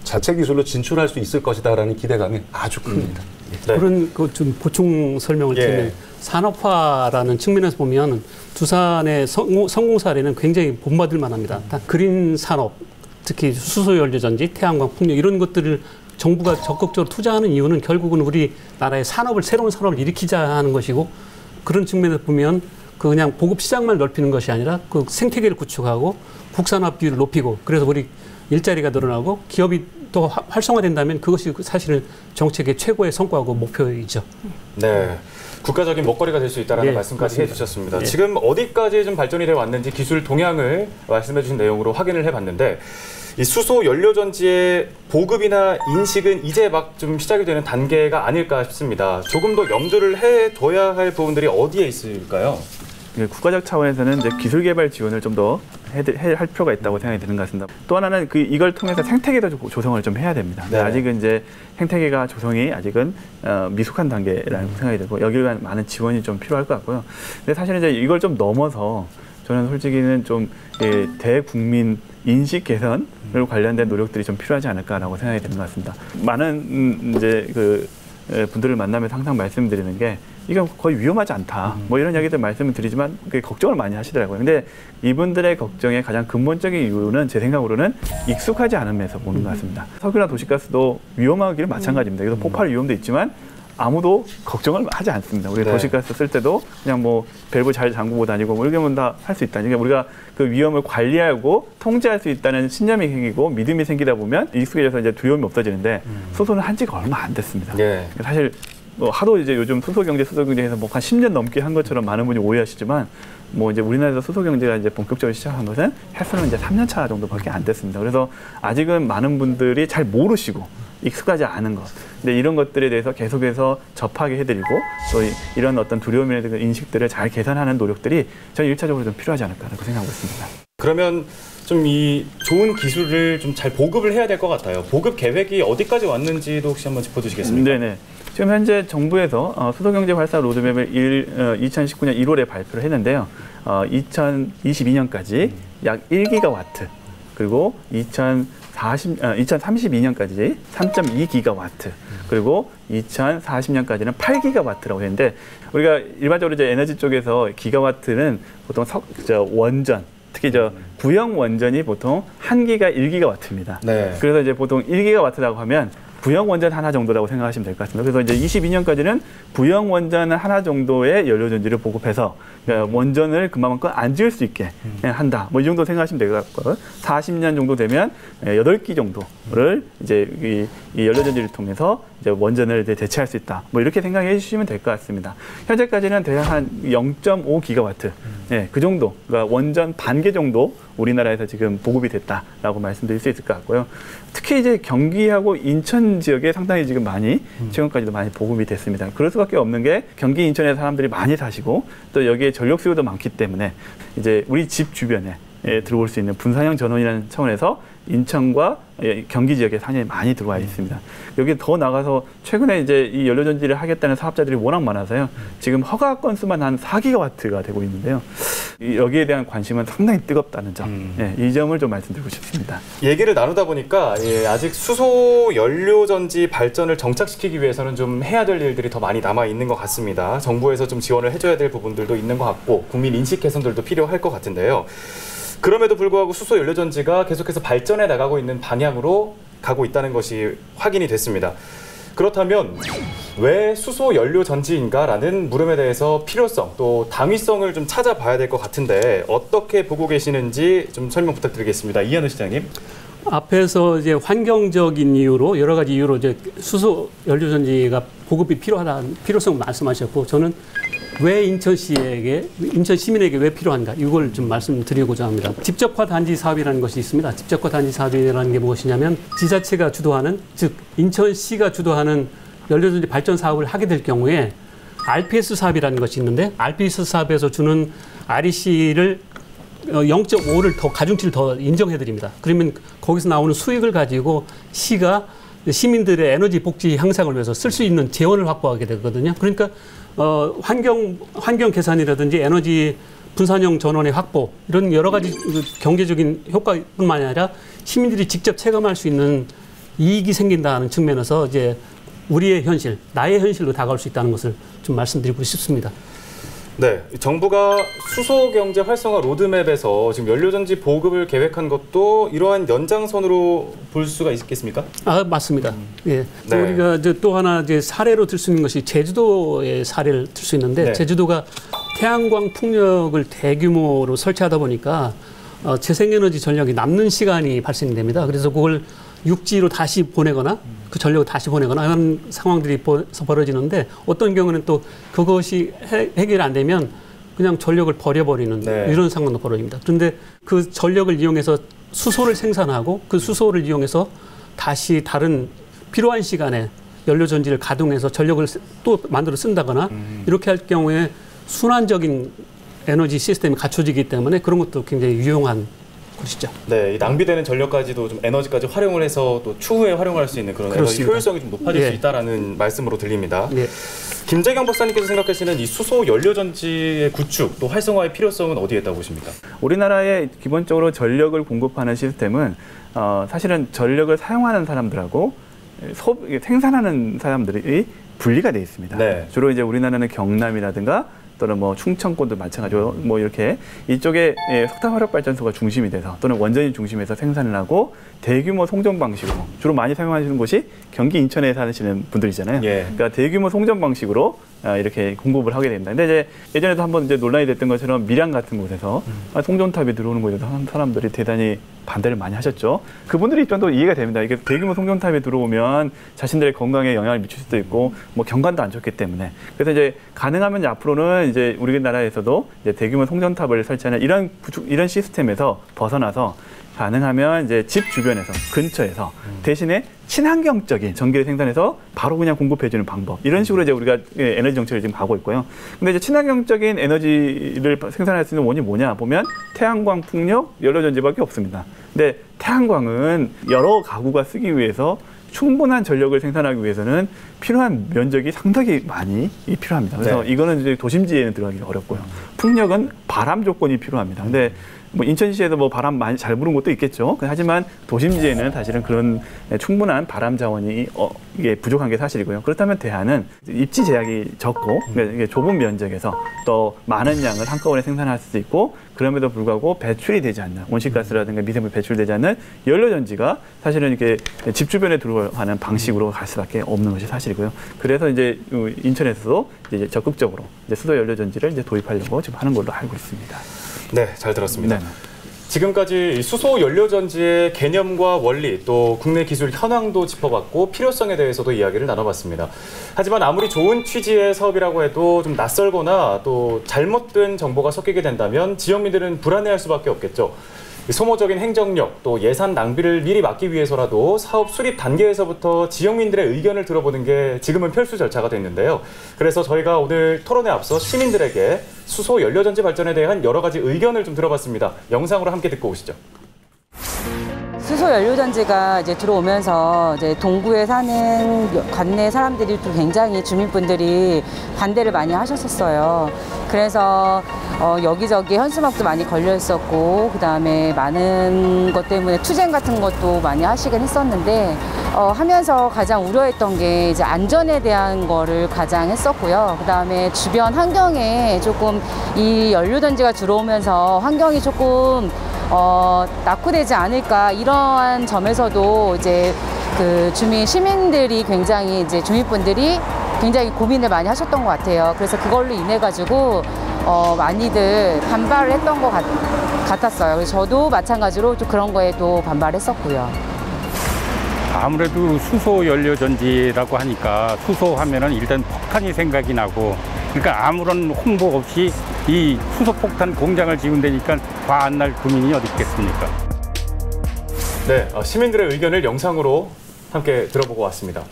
자체 기술로 진출할 수 있을 것이다라는 기대감이 아주 큽니다. 네. 그런 그 좀 보충 설명을 드리면 산업화라는 측면에서 보면 두산의 성공 사례는 굉장히 본받을 만합니다. 그린 산업, 특히 수소연료전지, 태양광, 풍력 이런 것들을 정부가 적극적으로 투자하는 이유는 결국은 우리나라의 산업을 새로운 산업을 일으키자 하는 것이고 그런 측면에서 보면 그 그냥 보급 시장만 넓히는 것이 아니라 그 생태계를 구축하고 국산화 비율을 높이고 그래서 우리 일자리가 늘어나고 기업이 또 활성화된다면 그것이 사실은 정책의 최고의 성과고 목표이죠. 네. 국가적인 먹거리가 될 수 있다는 말씀까지 해주셨습니다. 지금 어디까지 좀 발전이 되어 왔는지 기술 동향을 말씀해 주신 내용으로 확인을 해봤는데 이 수소 연료전지의 보급이나 인식은 이제 막 좀 시작이 되는 단계가 아닐까 싶습니다. 조금 더 염두를 해둬야 할 부분들이 어디에 있을까요? 국가적 차원에서는 이제 기술 개발 지원을 좀 더 할 필요가 있다고 생각이 드는 것 같습니다. 또 하나는 이걸 통해서 생태계도 조성을 좀 해야 됩니다. 네. 아직은 이제 생태계가 조성이 아직은 미숙한 단계라는 생각이 들고 여기에 대한 많은 지원이 좀 필요할 것 같고요. 근데 사실은 이제 이걸 좀 넘어서 저는 솔직히는 좀 대국민 인식 개선을 관련된 노력들이 좀 필요하지 않을까라고 생각이 드는 것 같습니다. 많은 이제 분들을 만나면서 항상 말씀드리는 게 이건 거의 위험하지 않다. 뭐 이런 이야기들 말씀을 드리지만 걱정을 많이 하시더라고요. 근데 이분들의 걱정의 가장 근본적인 이유는 제 생각으로는 익숙하지 않음에서 보는 것 같습니다. 석유나 도시가스도 위험하기는 마찬가지입니다. 그래서 폭발 위험도 있지만 아무도 걱정을 하지 않습니다. 우리 도시가스 쓸 때도 그냥 뭐 밸브 잘 잠그고 다니고 뭐 이렇게 하면 다 할 수 있다. 그러니까 우리가 그 위험을 관리하고 통제할 수 있다는 신념이 생기고 믿음이 생기다 보면 익숙해져서 이제 두려움이 없어지는데 수소는 한 지가 얼마 안 됐습니다. 사실 뭐 하도 이제 요즘 수소경제에서 뭐 한 10년 넘게 한 것처럼 많은 분이 오해하시지만 뭐 이제 우리나라에서 수소경제가 이제 본격적으로 시작한 것은 해수는 이제 3년 차 정도밖에 안 됐습니다. 그래서 아직은 많은 분들이 잘 모르시고 익숙하지 않은 것. 근데 이런 것들에 대해서 계속해서 접하게 해드리고 또 이런 어떤 두려움이나 인식들을 잘 개선하는 노력들이 저는 1차적으로 좀 필요하지 않을까라고 생각하고 있습니다. 그러면 좀 이 좋은 기술을 좀 잘 보급을 해야 될 것 같아요. 보급 계획이 어디까지 왔는지도 혹시 한번 짚어주시겠습니까? 네네. 지금 현재 정부에서 수소경제 활성 로드맵을 2019년 1월에 발표를 했는데요. 2022년까지 약 1기가와트 그리고 2032년까지 3.2기가와트 그리고 2040년까지는 8기가와트라고 했는데 우리가 일반적으로 이제 에너지 쪽에서 기가와트는 보통 원전 특히 구형 원전이 보통 1기가 1기가와트입니다. 그래서 이제 보통 1기가와트라고 하면 구형 원전 하나 정도라고 생각하시면 될 것 같습니다. 그래서 이제 22년까지는 구형 원전 하나 정도의 연료전지를 보급해서 원전을 그만큼 안 지을 수 있게 한다. 뭐 이 정도 생각하시면 될 것 같고요. 40년 정도 되면 8기 정도를 이제 이 연료전지를 통해서 이제 원전을 이제 대체할 수 있다. 뭐 이렇게 생각해 주시면 될 것 같습니다. 현재까지는 대략 한 0.5기가와트. 그 정도, 그러니까 원전 반 개 정도 우리나라에서 지금 보급이 됐다라고 말씀드릴 수 있을 것 같고요. 특히 이제 경기하고 인천 지역에 상당히 지금 많이 최근까지도 많이 보급이 됐습니다. 그럴 수밖에 없는 게 경기 인천에 사람들이 많이 사시고 또 여기에 전력 수요도 많기 때문에 이제 우리 집 주변에 들어올 수 있는 분산형 전원이라는 차원에서 인천과 경기 지역에 상당히 많이 들어와 있습니다. 여기 더 나가서 최근에 이제 이 연료전지를 하겠다는 사업자들이 워낙 많아서요. 지금 허가 건수만 한 4기가와트가 되고 있는데요. 여기에 대한 관심은 상당히 뜨겁다는 점, 이 점을 좀 말씀드리고 싶습니다. 얘기를 나누다 보니까 아직 수소 연료전지 발전을 정착시키기 위해서는 좀 해야 될 일들이 더 많이 남아 있는 것 같습니다. 정부에서 좀 지원을 해줘야 될 부분들도 있는 것 같고 국민 인식 개선들도 필요할 것 같은데요. 그럼에도 불구하고 수소 연료전지가 계속해서 발전해 나가고 있는 방향으로 가고 있다는 것이 확인이 됐습니다. 그렇다면 왜 수소 연료전지인가라는 물음에 대해서 필요성 또 당위성을 좀 찾아봐야 될 것 같은데 어떻게 보고 계시는지 좀 설명 부탁드리겠습니다. 이현우 시장님. 앞에서 이제 환경적인 이유로 여러 가지 이유로 이제 수소 연료전지가 보급이 필요하다는 필요성 말씀하셨고, 저는 왜 인천 시민에게 왜 필요한가 이걸 좀 말씀드리고자 합니다. 집적화 단지 사업이라는 것이 있습니다. 집적화 단지 사업이라는 게 무엇이냐면 지자체가 주도하는, 즉 인천시가 주도하는 연료전지 발전 사업을 하게 될 경우에 RPS 사업이라는 것이 있는데, RPS 사업에서 주는 REC를 0.5를 더 가중치를 더 인정해 드립니다. 그러면 거기서 나오는 수익을 가지고 시가 시민들의 에너지 복지 향상을 위해서 쓸 수 있는 재원을 확보하게 되거든요. 그러니까 환경 개선이라든지 에너지 분산형 전원의 확보, 이런 여러 가지 경제적인 효과뿐만 아니라 시민들이 직접 체감할 수 있는 이익이 생긴다는 측면에서 이제 우리의 현실, 나의 현실로 다가올 수 있다는 것을 좀 말씀드리고 싶습니다. 네, 정부가 수소 경제 활성화 로드맵에서 지금 연료전지 보급을 계획한 것도 이러한 연장선으로 볼 수가 있겠습니까? 아, 맞습니다. 예. 네. 우리가 이제 또 하나 이제 사례로 들 수 있는 것이 제주도의 사례를 들 수 있는데, 네. 제주도가 태양광 풍력을 대규모로 설치하다 보니까 재생에너지 전력이 남는 시간이 발생이 됩니다. 그래서 그걸 육지로 다시 보내거나 그 전력을 다시 보내거나 이런 상황들이 벌어지는데, 어떤 경우는 또 그것이 해결이 안 되면 그냥 전력을 버려버리는 네. 이런 상황도 벌어집니다. 그런데 그 전력을 이용해서 수소를 생산하고 그 수소를 이용해서 다시 다른 필요한 시간에 연료전지를 가동해서 전력을 또 만들어 쓴다거나 이렇게 할 경우에 순환적인 에너지 시스템이 갖춰지기 때문에 그런 것도 굉장히 유용한 것이죠. 네, 이 낭비되는 전력까지도 좀 에너지까지 활용을 해서 또 추후에 활용할 수 있는 그런 에너지 효율성이 좀 높아질 예. 수 있다라는 말씀으로 들립니다. 예. 김재경 박사님께서 생각하시는 이 수소 연료전지의 구축 또 활성화의 필요성은 어디에 있다고 보십니까? 우리나라에 기본적으로 전력을 공급하는 시스템은 사실은 전력을 사용하는 사람들하고 생산하는 사람들이 분리가 되어 있습니다. 네. 주로 이제 우리나라는 경남이라든가 또는 뭐 충청권도 마찬가지로 뭐 이렇게 이쪽에 석탄 화력 발전소가 중심이 돼서 또는 원전이 중심에서 생산을 하고 대규모 송전 방식으로 주로 많이 사용하시는 곳이 경기 인천에 사시는 분들이잖아요. 예. 그러니까 대규모 송전 방식으로 이렇게 공급을 하게 됩니다. 근데 이제 예전에도 한번 이제 논란이 됐던 것처럼 밀양 같은 곳에서 송전탑이 들어오는 곳에서 사람들이 대단히 반대를 많이 하셨죠. 그분들의 입장도 이해가 됩니다. 이게 대규모 송전탑이 들어오면 자신들의 건강에 영향을 미칠 수도 있고 뭐 경관도 안 좋기 때문에, 그래서 이제 가능하면 이제 앞으로는 이제 우리나라에서도 이제 대규모 송전탑을 설치하는 이런 시스템에서 벗어나서 가능하면 이제 집 주변에서 근처에서 대신에 친환경적인 전기를 생산해서 바로 그냥 공급해주는 방법, 이런 식으로 이제 우리가 에너지 정책을 지금 가고 있고요. 근데 이제 친환경적인 에너지를 생산할 수 있는 원인이 뭐냐 보면 태양광, 풍력, 연료전지밖에 없습니다. 근데 태양광은 여러 가구가 쓰기 위해서 충분한 전력을 생산하기 위해서는 필요한 면적이 상당히 많이 필요합니다. 그래서 네. 이거는 이제 도심지에는 들어가기 어렵고요. 풍력은 바람 조건이 필요합니다. 근데 뭐 인천시에도 뭐 바람 많이 잘 부는 곳도 있겠죠. 하지만 도심지에는 사실은 그런 충분한 바람 자원이 이게 부족한 게 사실이고요. 그렇다면 대안은 입지 제약이 적고 이게 좁은 면적에서 또 많은 양을 한꺼번에 생산할 수도 있고, 그럼에도 불구하고 배출이 되지 않는 온실가스라든가 미세물 배출되지 않는 연료전지가 사실은 이렇게 집 주변에 들어가는 방식으로 갈 수밖에 없는 것이 사실이고요. 그래서 이제 인천에서도 이제 적극적으로 이제 수소 연료전지를 이제 도입하려고 지금 하는 걸로 알고 있습니다. 네, 잘 들었습니다. 네. 지금까지 수소 연료전지의 개념과 원리, 또 국내 기술 현황도 짚어봤고 필요성에 대해서도 이야기를 나눠봤습니다. 하지만 아무리 좋은 취지의 사업이라고 해도 좀 낯설거나 또 잘못된 정보가 섞이게 된다면 지역민들은 불안해할 수밖에 없겠죠. 소모적인 행정력, 또 예산 낭비를 미리 막기 위해서라도 사업 수립 단계에서부터 지역민들의 의견을 들어보는 게 지금은 필수 절차가 됐는데요. 그래서 저희가 오늘 토론에 앞서 시민들에게 수소 연료전지 발전에 대한 여러 가지 의견을 좀 들어봤습니다. 영상으로 함께 듣고 오시죠. 수소 연료전지가 이제 들어오면서 이제 동구에 사는 관내 사람들이 또 굉장히 주민분들이 반대를 많이 하셨었어요. 그래서 여기저기 현수막도 많이 걸려 있었고, 그다음에 많은 것 때문에 투쟁 같은 것도 많이 하시긴 했었는데, 하면서 가장 우려했던 게 이제 안전에 대한 거를 가장 했었고요. 그다음에 주변 환경에 조금 이 연료전지가 들어오면서 환경이 조금 낙후되지 않을까, 이러한 점에서도 이제 그 시민들이 굉장히 이제 주민분들이 굉장히 고민을 많이 하셨던 것 같아요. 그래서 그걸로 인해 가지고 많이들 반발을 했던 것 같았어요. 그래서 저도 마찬가지로 좀 그런 거에 또 반발했었고요. 아무래도 수소 연료 전지라고 하니까 수소하면은 일단 폭탄이 생각이 나고, 그러니까 아무런 홍보 없이 이 수소 폭탄 공장을 지은다니까 화 안 날 국민이 어디 있겠습니까? 네, 시민들의 의견을 영상으로 함께 들어보고 왔습니다.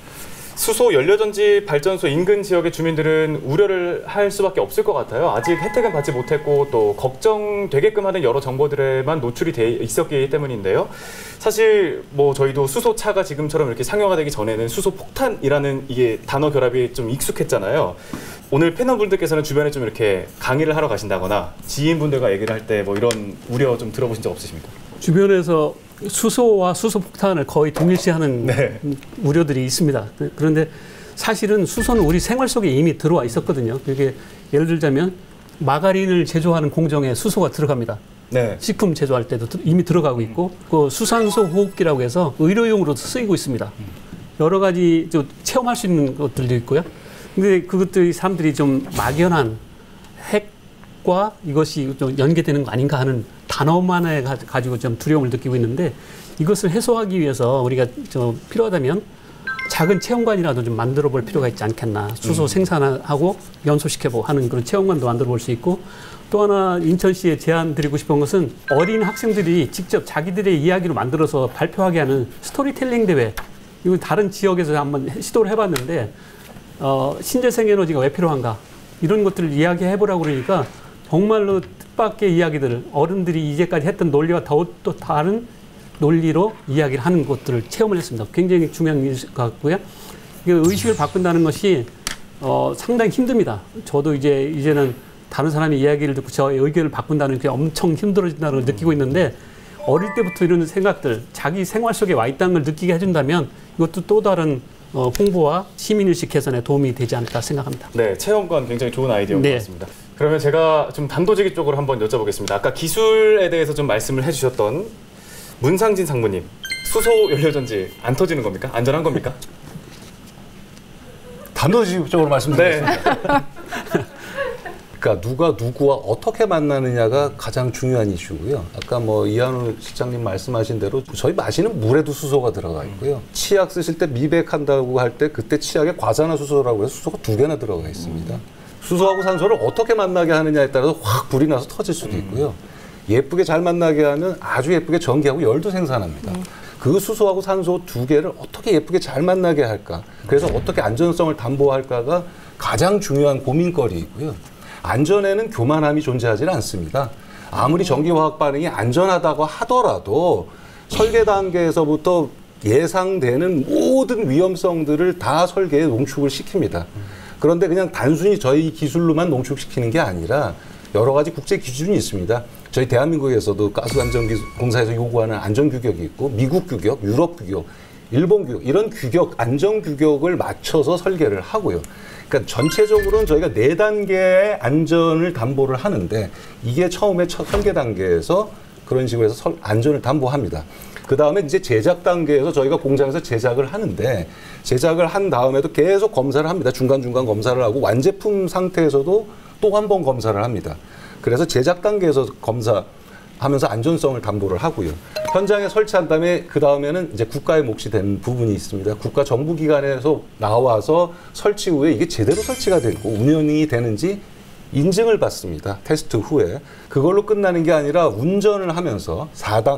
수소 연료전지 발전소 인근 지역의 주민들은 우려를 할 수밖에 없을 것 같아요. 아직 혜택은 받지 못했고 또 걱정되게끔 하는 여러 정보들에만 노출이 돼 있었기 때문인데요. 사실 뭐 저희도 수소차가 지금처럼 이렇게 상용화되기 전에는 수소폭탄이라는 이게 단어 결합이 좀 익숙했잖아요. 오늘 패널분들께서는 주변에 좀 이렇게 강의를 하러 가신다거나 지인분들과 얘기를 할 때 뭐 이런 우려 좀 들어보신 적 없으십니까? 주변에서 수소와 수소폭탄을 거의 동일시하는 네. 우려들이 있습니다. 그런데 사실은 수소는 우리 생활 속에 이미 들어와 있었거든요. 그게 예를 들자면 마가린을 제조하는 공정에 수소가 들어갑니다. 네. 식품 제조할 때도 이미 들어가고 있고, 그 수산소 호흡기라고 해서 의료용으로도 쓰이고 있습니다. 여러 가지 체험할 수 있는 것들도 있고요. 근데 그것들이 사람들이 좀 막연한 핵과 이것이 좀 연계되는 거 아닌가 하는 단어만에 가지고 좀 두려움을 느끼고 있는데, 이것을 해소하기 위해서 우리가 좀 필요하다면 작은 체험관이라도 좀 만들어 볼 필요가 있지 않겠나. 수소 생산하고 연소시켜보고 하는 그런 체험관도 만들어 볼 수 있고, 또 하나 인천시에 제안 드리고 싶은 것은 어린 학생들이 직접 자기들의 이야기로 만들어서 발표하게 하는 스토리텔링 대회. 이거 다른 지역에서 한번 시도를 해봤는데, 신재생 에너지가 왜 필요한가 이런 것들을 이야기해보라고 그러니까 정말로 뜻밖의 이야기들을 어른들이 이제까지 했던 논리와 또 다른 논리로 이야기를 하는 것들을 체험을 했습니다. 굉장히 중요한 것 같고요. 의식을 바꾼다는 것이 상당히 힘듭니다. 저도 이제는 다른 사람의 이야기를 듣고 저의 의견을 바꾼다는 게 엄청 힘들어진다는 걸 느끼고 있는데, 어릴 때부터 이런 생각들, 자기 생활 속에 와 있다는 걸 느끼게 해준다면 이것도 또 다른 홍보와 시민의식 개선에 도움이 되지 않을까 생각합니다. 네, 체험관 굉장히 좋은 아이디어인 것 같습니다. 그러면 제가 좀 단도직입 쪽으로 한번 여쭤보겠습니다. 아까 기술에 대해서 좀 말씀을 해주셨던 문상진 상무님, 수소 연료전지 안 터지는 겁니까? 안전한 겁니까? 단도직입적으로 말씀드리겠습니다. 네. 그러니까 누가 누구와 어떻게 만나느냐가 가장 중요한 이슈고요. 아까 뭐 이한우 실장님 말씀하신 대로 저희 마시는 물에도 수소가 들어가 있고요. 치약 쓰실 때 미백한다고 할 때 그때 치약에 과산화수소라고 해서 수소가 2개나 들어가 있습니다. 수소하고 산소를 어떻게 만나게 하느냐에 따라서 확 불이 나서 터질 수도 있고요. 예쁘게 잘 만나게 하면 아주 예쁘게 전기하고 열도 생산합니다. 그 수소하고 산소 2개를 어떻게 예쁘게 잘 만나게 할까? 그래서 어떻게 안전성을 담보할까가 가장 중요한 고민거리이고요. 안전에는 교만함이 존재하지 않습니다. 아무리 전기화학 반응이 안전하다고 하더라도 설계 단계에서부터 예상되는 모든 위험성들을 다 설계에 농축을 시킵니다. 그런데 그냥 단순히 저희 기술로만 농축시키는 게 아니라 여러 가지 국제 기준이 있습니다. 저희 대한민국에서도 가스안전공사에서 요구하는 안전규격이 있고, 미국 규격, 유럽 규격, 일본 규격, 이런 규격, 안전규격을 맞춰서 설계를 하고요. 그러니까 전체적으로는 저희가 4단계의 안전을 담보를 하는데, 이게 처음에 첫 설계 단계에서 그런 식으로 해서 안전을 담보합니다. 그 다음에 이제 제작 단계에서 저희가 공장에서 제작을 하는데, 제작을 한 다음에도 계속 검사를 합니다. 중간중간 검사를 하고 완제품 상태에서도 또 한 번 검사를 합니다. 그래서 제작 단계에서 검사하면서 안전성을 담보를 하고요. 현장에 설치한 다음에 그 다음에는 이제 국가의 몫이 되는 부분이 있습니다. 국가 정부기관에서 나와서 설치 후에 이게 제대로 설치가 되고 운영이 되는지 인증을 받습니다. 테스트 후에. 그걸로 끝나는 게 아니라 운전을 하면서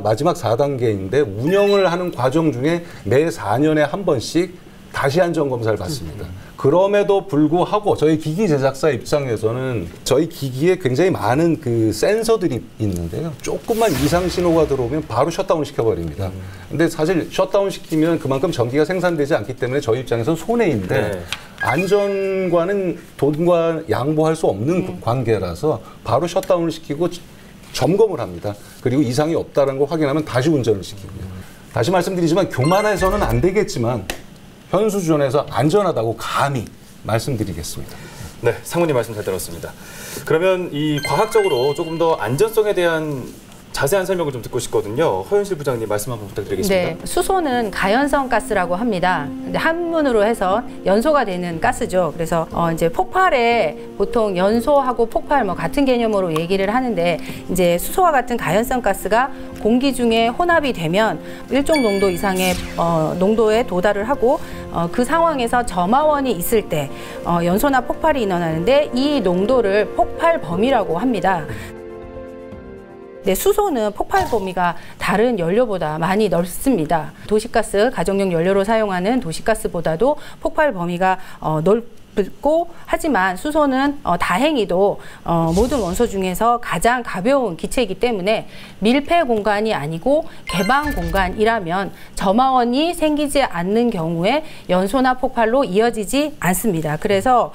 마지막 4단계인데 운영을 하는 과정 중에 매 4년에 한 번씩 다시 안전검사를 받습니다. 그럼에도 불구하고 저희 기기 제작사 입장에서는 저희 기기에 굉장히 많은 그 센서들이 있는데요. 조금만 이상 신호가 들어오면 바로 셧다운 시켜버립니다. 근데 사실 셧다운 시키면 그만큼 전기가 생산되지 않기 때문에 저희 입장에서는 손해인데, 네. 안전과는 돈과 양보할 수 없는 관계라서 바로 셧다운을 시키고 점검을 합니다. 그리고 이상이 없다는 걸 확인하면 다시 운전을 시키고요. 다시 말씀드리지만 교만해서는 안 되겠지만 현 수준에서 안전하다고 감히 말씀드리겠습니다. 네, 상무님 말씀 잘 들었습니다. 그러면 이 과학적으로 조금 더 안전성에 대한 자세한 설명을 좀 듣고 싶거든요. 허윤실 부장님 말씀 한번 부탁드리겠습니다. 네, 수소는 가연성 가스라고 합니다. 한문으로 해서 연소가 되는 가스죠. 그래서 이제 폭발에 보통 연소하고 폭발 뭐 같은 개념으로 얘기를 하는데 이제 수소와 같은 가연성 가스가 공기 중에 혼합이 되면 일정 농도 이상의 농도에 도달을 하고 그 상황에서 점화원이 있을 때 연소나 폭발이 일어나는데 이 농도를 폭발 범위라고 합니다. 네, 수소는 폭발 범위가 다른 연료보다 많이 넓습니다. 도시가스, 가정용 연료로 사용하는 도시가스보다도 폭발 범위가 넓고 하지만 수소는 다행히도 모든 원소 중에서 가장 가벼운 기체이기 때문에 밀폐 공간이 아니고 개방 공간이라면 점화원이 생기지 않는 경우에 연소나 폭발로 이어지지 않습니다. 그래서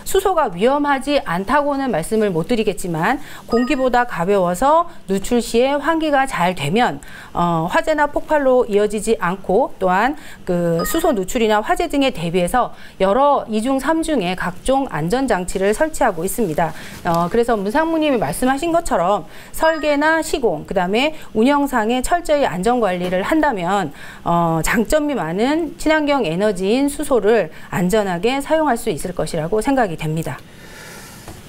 수소가 위험하지 않다고는 말씀을 못 드리겠지만 공기보다 가벼워서 누출 시에 환기가 잘 되면 화재나 폭발로 이어지지 않고 또한 그 수소 누출이나 화재 등에 대비해서 여러 2중, 3중의 각종 안전장치를 설치하고 있습니다. 그래서 문상무님이 말씀하신 것처럼 설계나 시공, 그다음에 운영상에 철저히 안전관리를 한다면 장점이 많은 친환경 에너지인 수소를 안전하게 사용할 수 있을 것이라고 생각이 됩니다.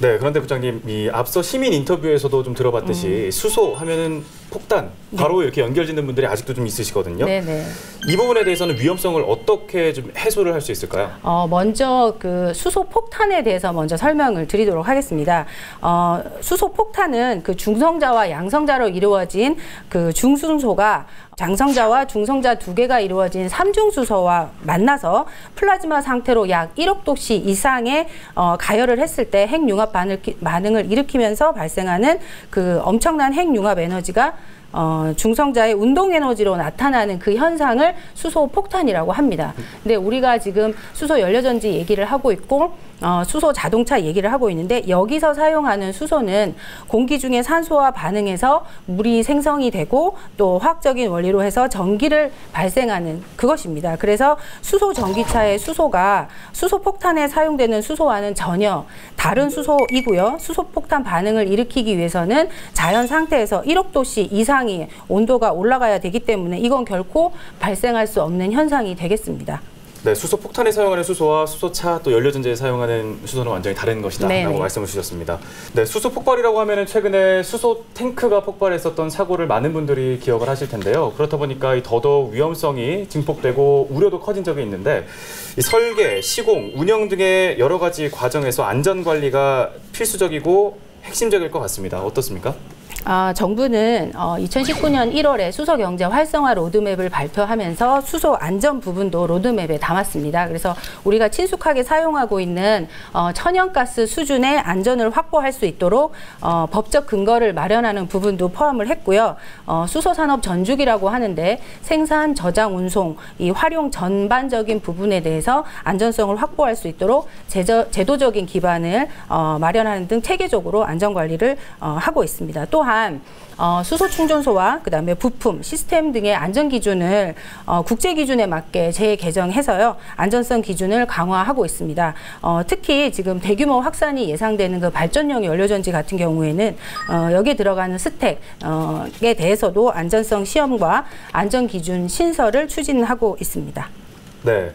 네, 그런데 부장님, 이 앞서 시민 인터뷰에서도 좀 들어봤듯이 수소 하면은 폭탄, 바로 이렇게 연결짓는 분들이 아직도 좀 있으시거든요. 네네. 이 부분에 대해서는 위험성을 어떻게 좀 해소를 할 수 있을까요? 먼저 그 수소 폭탄에 대해서 먼저 설명을 드리도록 하겠습니다. 수소 폭탄은 그 중성자와 양성자로 이루어진 그 중순소가 장성자와 중성자 두 개가 이루어진 삼중수소와 만나서 플라즈마 상태로 약 1억 도씨 이상의 가열을 했을 때 핵융합 반응을 일으키면서 발생하는 그 엄청난 핵융합 에너지가 중성자의 운동 에너지로 나타나는 그 현상을 수소 폭탄이라고 합니다. 근데 우리가 지금 수소 연료전지 얘기를 하고 있고 수소 자동차 얘기를 하고 있는데 여기서 사용하는 수소는 공기 중에 산소와 반응해서 물이 생성이 되고 또 화학적인 원리로 해서 전기를 발생하는 그것입니다. 그래서 수소 전기차의 수소가 수소 폭탄에 사용되는 수소와는 전혀 다른 수소이고요. 수소 폭탄 반응을 일으키기 위해서는 자연 상태에서 1억 도씨 이상의 온도가 올라가야 되기 때문에 이건 결코 발생할 수 없는 현상이 되겠습니다. 네, 수소 폭탄에 사용하는 수소와 수소차 또 연료전지에 사용하는 수소는 완전히 다른 것이다 네네. 라고 말씀을 주셨습니다. 네, 수소 폭발이라고 하면은 최근에 수소 탱크가 폭발했었던 사고를 많은 분들이 기억을 하실 텐데요. 그렇다 보니까 더더욱 위험성이 증폭되고 우려도 커진 적이 있는데 이 설계, 시공, 운영 등의 여러 가지 과정에서 안전관리가 필수적이고 핵심적일 것 같습니다. 어떻습니까? 정부는 2019년 1월에 수소 경제 활성화 로드맵을 발표하면서 수소 안전 부분도 로드맵에 담았습니다. 그래서 우리가 친숙하게 사용하고 있는 천연가스 수준의 안전을 확보할 수 있도록 법적 근거를 마련하는 부분도 포함을 했고요. 수소 산업 전주기라고 하는데 생산, 저장, 운송, 이 활용 전반적인 부분에 대해서 안전성을 확보할 수 있도록 제도적인 기반을 마련하는 등 체계적으로 안전관리를 하고 있습니다. 또한 수소 충전소와 그다음에 부품, 시스템 등의 안전 기준을 국제 기준에 맞게 재개정해서요. 안전성 기준을 강화하고 있습니다. 특히 지금 대규모 확산이 예상되는 그 발전용 연료전지 같은 경우에는 여기에 들어가는 스택에 대해서도 안전성 시험과 안전 기준 신설을 추진하고 있습니다. 네.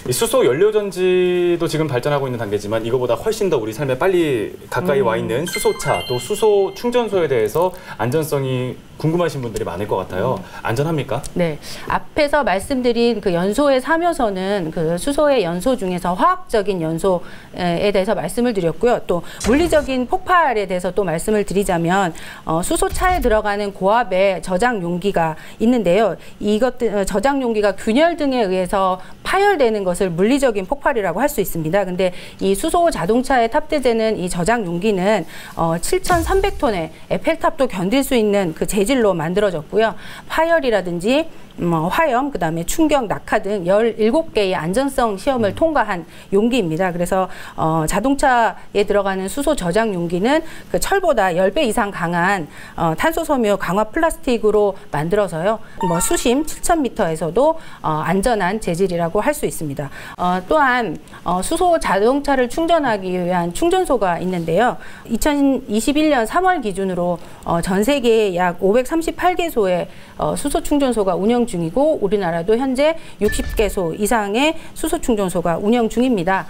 이 수소 연료전지도 지금 발전하고 있는 단계지만 이거보다 훨씬 더 우리 삶에 빨리 가까이 와 있는 수소차 또 수소 충전소에 대해서 안전성이 궁금하신 분들이 많을 것 같아요. 안전합니까? 네, 앞에서 말씀드린 그 연소의 3요소는 그 수소의 연소 중에서 화학적인 연소에 대해서 말씀을 드렸고요. 또 물리적인 폭발에 대해서 또 말씀을 드리자면 수소차에 들어가는 고압의 저장 용기가 있는데요. 이것들 저장 용기가 균열 등에 의해서 파열되는 것을 물리적인 폭발이라고 할 수 있습니다. 근데 이 수소 자동차에 탑재되는 이 저장 용기는 7,300톤의 에펠탑도 견딜 수 있는 그 재질로 만들어졌고요. 파열이라든지 화염, 그다음에 충격, 낙하 등 17개의 안전성 시험을 통과한 용기입니다. 그래서 자동차에 들어가는 수소 저장 용기는 그 철보다 10배 이상 강한 탄소 섬유 강화 플라스틱으로 만들어서요. 수심 7,000m에서도 안전한 재질이라고 할 수 있습니다. 또한 수소 자동차를 충전하기 위한 충전소가 있는데요. 2021년 3월 기준으로 전 세계에 약 538개소의 수소 충전소가 운영 중이고 우리나라도 현재 60개소 이상의 수소 충전소가 운영 중입니다.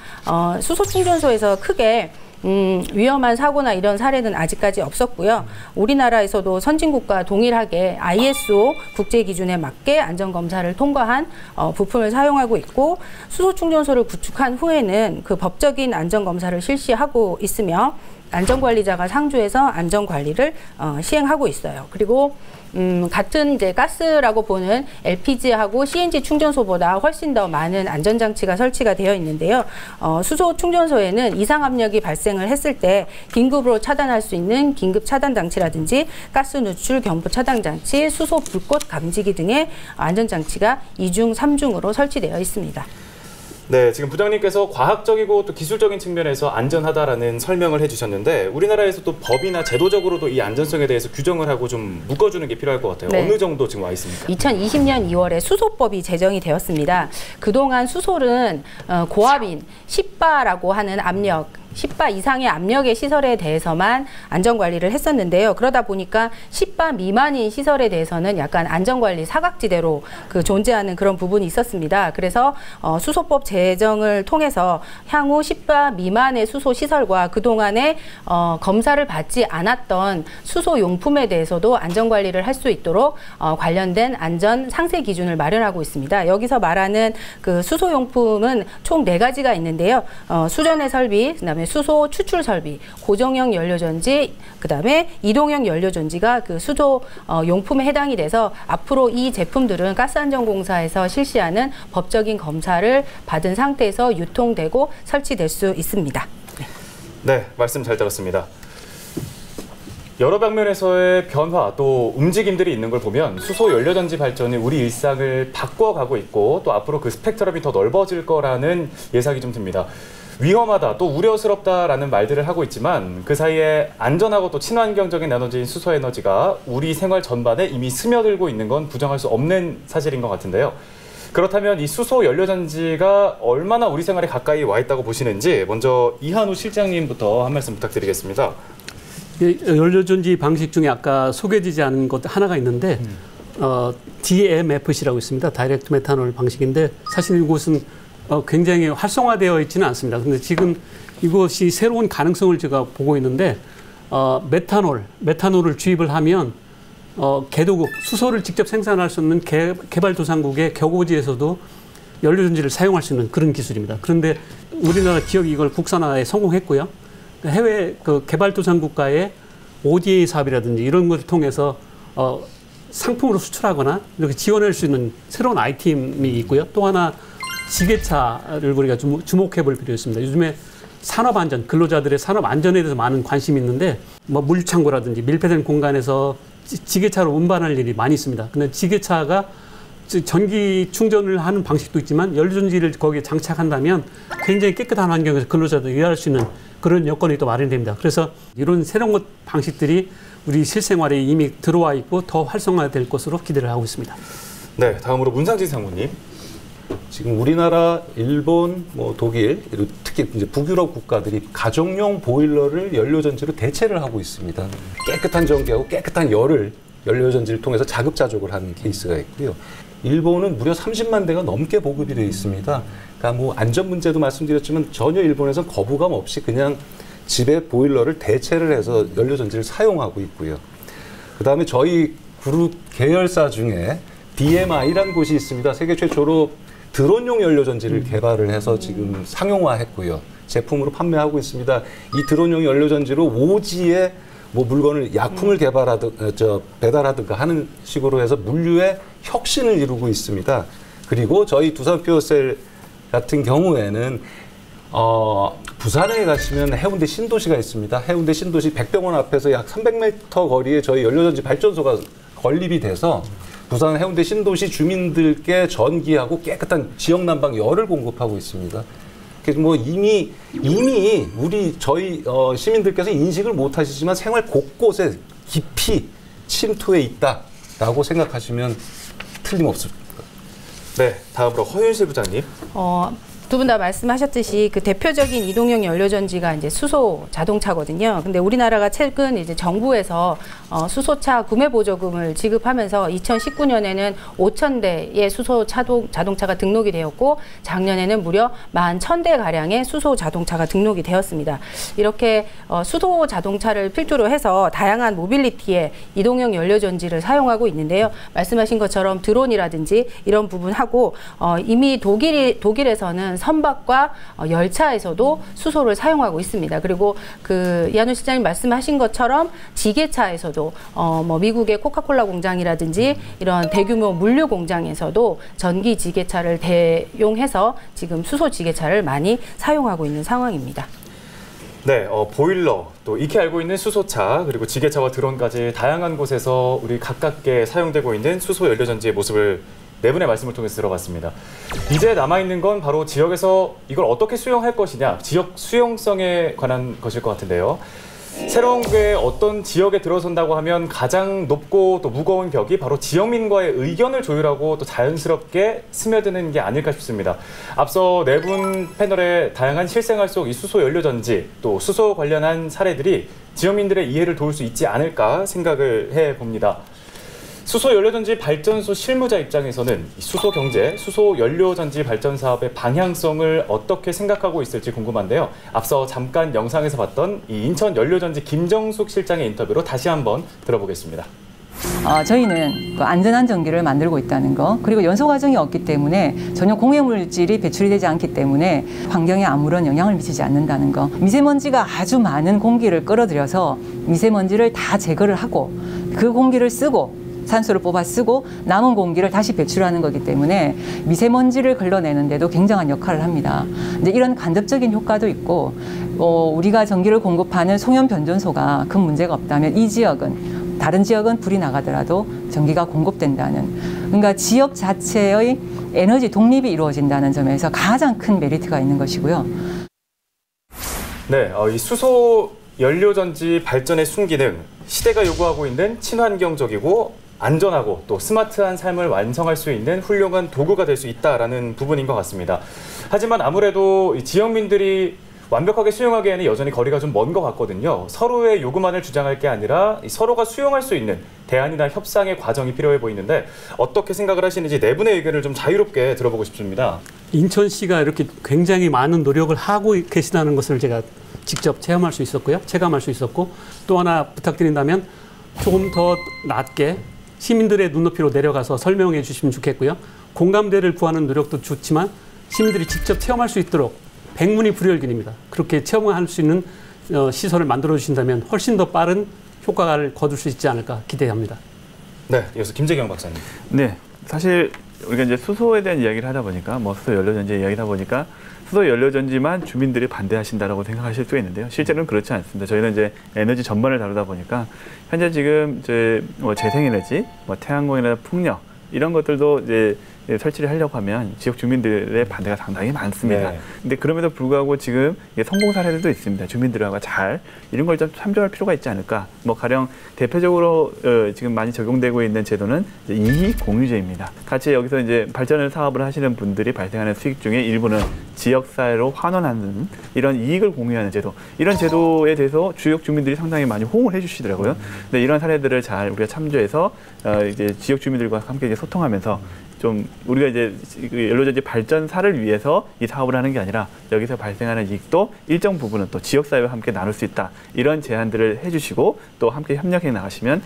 수소 충전소에서 크게 위험한 사고나 이런 사례는 아직까지 없었고요. 우리나라에서도 선진국과 동일하게 ISO 국제 기준에 맞게 안전검사를 통과한 부품을 사용하고 있고 수소 충전소를 구축한 후에는 그 법적인 안전검사를 실시하고 있으며 안전관리자가 상주해서 안전관리를 시행하고 있어요. 그리고 같은 이제 가스라고 보는 LPG하고 CNG 충전소보다 훨씬 더 많은 안전장치가 설치가 되어 있는데요. 수소 충전소에는 이상 압력이 발생을 했을 때 긴급으로 차단할 수 있는 긴급 차단 장치라든지 가스 누출 경보 차단 장치, 수소 불꽃 감지기 등의 안전장치가 2중, 3중으로 설치되어 있습니다. 네, 지금 부장님께서 과학적이고 또 기술적인 측면에서 안전하다라는 설명을 해주셨는데 우리나라에서 또 법이나 제도적으로도 이 안전성에 대해서 규정을 하고 좀 묶어주는 게 필요할 것 같아요. 네. 어느 정도 지금 와 있습니까? 2020년 2월에 수소법이 제정이 되었습니다. 그동안 수소는 고압인 10바라고 하는 압력, 10바 이상의 압력의 시설에 대해서만 안전관리를 했었는데요. 그러다 보니까 10바 미만인 시설에 대해서는 약간 안전관리 사각지대로 존재하는 그런 부분이 있었습니다. 그래서 수소법 제정을 통해서 향후 10바 미만의 수소 시설과 그동안에 검사를 받지 않았던 수소 용품에 대해서도 안전관리를 할 수 있도록 관련된 안전 상세 기준을 마련하고 있습니다. 여기서 말하는 그 수소 용품은 총 4가지가 있는데요. 수전의 설비, 그다음에 수소 추출 설비, 고정형 연료전지, 그다음에 이동형 연료전지가 그 수소 용품에 해당이 돼서 앞으로 이 제품들은 가스안전공사에서 실시하는 법적인 검사를 받은 상태에서 유통되고 설치될 수 있습니다. 네, 말씀 잘 들었습니다. 여러 방면에서의 변화 또 움직임들이 있는 걸 보면 수소 연료전지 발전이 우리 일상을 바꿔가고 있고 또 앞으로 그 스펙트럼이 더 넓어질 거라는 예상이 좀 듭니다. 위험하다, 또 우려스럽다라는 말들을 하고 있지만 그 사이에 안전하고 또 친환경적인 에너지인 수소 에너지가 우리 생활 전반에 이미 스며들고 있는 건 부정할 수 없는 사실인 것 같은데요. 그렇다면 이 수소 연료전지가 얼마나 우리 생활에 가까이 와 있다고 보시는지 먼저 이한우 실장님부터 한 말씀 부탁드리겠습니다. 연료전지 방식 중에 아까 소개되지 않은 것 하나가 있는데 DMFC라고 있습니다. 다이렉트 메탄올 방식인데 사실 이곳은 굉장히 활성화되어 있지는 않습니다. 근데 지금 이것이 새로운 가능성을 제가 보고 있는데 메탄올을 주입을 하면 개도국, 수소를 직접 생산할 수 있는 개발도상국의 격오지에서도 연료전지를 사용할 수 있는 그런 기술입니다. 그런데 우리나라 기업이 이걸 국산화에 성공했고요. 해외 개발도상 국가의 ODA 사업이라든지 이런 것을 통해서 상품으로 수출하거나 이렇게 지원할 수 있는 새로운 아이템이 있고요. 또 하나 지게차를 우리가 주목해 볼 필요가 있습니다. 요즘에 산업안전, 근로자들의 산업안전에 대해서 많은 관심이 있는데 물류창고라든지 밀폐된 공간에서 지게차로 운반할 일이 많이 있습니다. 근데 지게차가 전기 충전을 하는 방식도 있지만 연료전지를 거기에 장착한다면 굉장히 깨끗한 환경에서 근로자들이 일할 수 있는 그런 여건이 또 마련됩니다. 그래서 이런 새로운 방식들이 우리 실생활에 이미 들어와 있고 더 활성화될 것으로 기대를 하고 있습니다. 네, 다음으로 문상진 상무님. 지금 우리나라, 일본, 독일, 특히 이제 북유럽 국가들이 가정용 보일러를 연료전지로 대체를 하고 있습니다. 깨끗한 전기하고 깨끗한 열을 연료전지를 통해서 자급자족을 하는 케이스가 있고요. 일본은 무려 30만 대가 넘게 보급이 되어 있습니다. 그러니까 안전 문제도 말씀드렸지만 전혀 일본에서는 거부감 없이 그냥 집에 보일러를 대체를 해서 연료전지를 사용하고 있고요. 그다음에 저희 그룹 계열사 중에 DMI라는 곳이 있습니다. 세계 최초로 드론용 연료전지를 개발을 해서 지금 상용화했고요. 제품으로 판매하고 있습니다. 이 드론용 연료전지로 오지에 물건을 약품을 배달하든가 하는 식으로 해서 물류의 혁신을 이루고 있습니다. 그리고 저희 두산퓨어셀 같은 경우에는 부산에 가시면 해운대 신도시가 있습니다. 해운대 신도시 백병원 앞에서 약 300m 거리에 저희 연료전지 발전소가 건립이 돼서 부산 해운대 신도시 주민들께 전기하고 깨끗한 지역 난방 열을 공급하고 있습니다. 그래서 뭐 이미 저희 시민들께서 인식을 못하시지만 생활 곳곳에 깊이 침투해 있다라고 생각하시면 틀림없습니다. 네, 다음으로 허윤실 부장님. 두 분 다 말씀하셨듯이 그 대표적인 이동형 연료전지가 이제 수소 자동차거든요. 근데 우리나라가 최근 이제 정부에서 수소차 구매 보조금을 지급하면서 2019년에는 5,000대의 수소 자동차가 등록이 되었고 작년에는 무려 11,000대 가량의 수소 자동차가 등록이 되었습니다. 이렇게 수소 자동차를 필두로 해서 다양한 모빌리티에 이동형 연료전지를 사용하고 있는데요. 말씀하신 것처럼 드론이라든지 이런 부분하고 이미 독일에서는 선박과 열차에서도 수소를 사용하고 있습니다. 그리고 그 이한우 실장님 말씀하신 것처럼 지게차에서도 뭐 미국의 코카콜라 공장이라든지 이런 대규모 물류 공장에서도 전기 지게차를 대용해서 지금 수소 지게차를 많이 사용하고 있는 상황입니다. 네, 보일러, 또 익히 알고 있는 수소차, 그리고 지게차와 드론까지 다양한 곳에서 우리 가깝게 사용되고 있는 수소 연료전지의 모습을 네 분의 말씀을 통해서 들어봤습니다. 이제 남아있는 건 바로 지역에서 이걸 어떻게 수용할 것이냐, 지역 수용성에 관한 것일 것 같은데요. 새로운 게 어떤 지역에 들어선다고 하면 가장 높고 또 무거운 벽이 바로 지역민과의 의견을 조율하고 또 자연스럽게 스며드는 게 아닐까 싶습니다. 앞서 네 분 패널의 다양한 실생활 속 이 수소 연료전지, 또 수소 관련한 사례들이 지역민들의 이해를 도울 수 있지 않을까 생각을 해봅니다. 수소 연료전지 발전소 실무자 입장에서는 수소 경제, 수소 연료전지 발전 사업의 방향성을 어떻게 생각하고 있을지 궁금한데요. 앞서 잠깐 영상에서 봤던 이 인천 연료전지 김정숙 실장의 인터뷰로 다시 한번 들어보겠습니다. 저희는 그 안전한 전기를 만들고 있다는 거, 그리고 연소 과정이 없기 때문에 전혀 공해물질이 배출이 되지 않기 때문에 환경에 아무런 영향을 미치지 않는다는 거, 미세먼지가 아주 많은 공기를 끌어들여서 미세먼지를 다 제거를 하고 그 공기를 쓰고 산소를 뽑아 쓰고 남은 공기를 다시 배출하는 거기 때문에 미세먼지를 걸러내는데도 굉장한 역할을 합니다. 근데 이런 간접적인 효과도 있고 우리가 전기를 공급하는 송염 변전소가 큰 문제가 없다면 이 지역은 다른 지역은 불이 나가더라도 전기가 공급된다는, 그러니까 지역 자체의 에너지 독립이 이루어진다는 점에서 가장 큰 메리트가 있는 것이고요. 네, 이 수소 연료전지 발전의 순기능, 시대가 요구하고 있는 친환경적이고 안전하고 또 스마트한 삶을 완성할 수 있는 훌륭한 도구가 될 수 있다라는 부분인 것 같습니다. 하지만 아무래도 이 지역민들이 완벽하게 수용하기에는 여전히 거리가 좀 먼 것 같거든요. 서로의 요구만을 주장할 게 아니라 서로가 수용할 수 있는 대안이나 협상의 과정이 필요해 보이는데 어떻게 생각을 하시는지 네 분의 의견을 좀 자유롭게 들어보고 싶습니다. 인천시가 이렇게 굉장히 많은 노력을 하고 계시다는 것을 제가 직접 체험할 수 있었고요. 체감할 수 있었고, 또 하나 부탁드린다면 조금 더 낮게 시민들의 눈높이로 내려가서 설명해 주시면 좋겠고요. 공감대를 구하는 노력도 좋지만 시민들이 직접 체험할 수 있도록 백문이 불여일견입니다. 그렇게 체험할 수 있는 시설을 만들어 주신다면 훨씬 더 빠른 효과를 거둘 수 있지 않을까 기대합니다. 네, 이어서 김재경 박사님. 네, 사실 우리가 이제 수소에 대한 이야기를 하다 보니까 수소 연료전지 이야기다 보니까 수소 연료전지만 주민들이 반대하신다라고 생각하실 수 있는데요. 실제로는 그렇지 않습니다. 저희는 이제 에너지 전반을 다루다 보니까 현재 지금 이제 재생에너지, 태양광이나 풍력 이런 것들도 이제 설치를 하려고 하면 지역 주민들의 반대가 상당히 많습니다. 네. 근데 그럼에도 불구하고 지금 성공 사례들도 있습니다. 주민들과 잘 이런 걸 좀 참조할 필요가 있지 않을까. 가령 대표적으로 지금 많이 적용되고 있는 제도는 이익 공유제입니다. 같이 여기서 이제 발전을 사업을 하시는 분들이 발생하는 수익 중에 일부는 지역 사회로 환원하는 이런 이익을 공유하는 제도. 이런 제도에 대해서 지역 주민들이 상당히 많이 호응을 해주시더라고요. 근데 이런 사례들을 잘 우리가 참조해서 이제 지역 주민들과 함께 이제 소통하면서 좀 우리가 이제 연료전지 발전사를 위해서 이 사업을 하는 게 아니라 여기서 발생하는 이익도 일정 부분은 또 지역사회와 함께 나눌 수 있다. 이런 제안들을 해주시고 또 함께 협력해 나가시면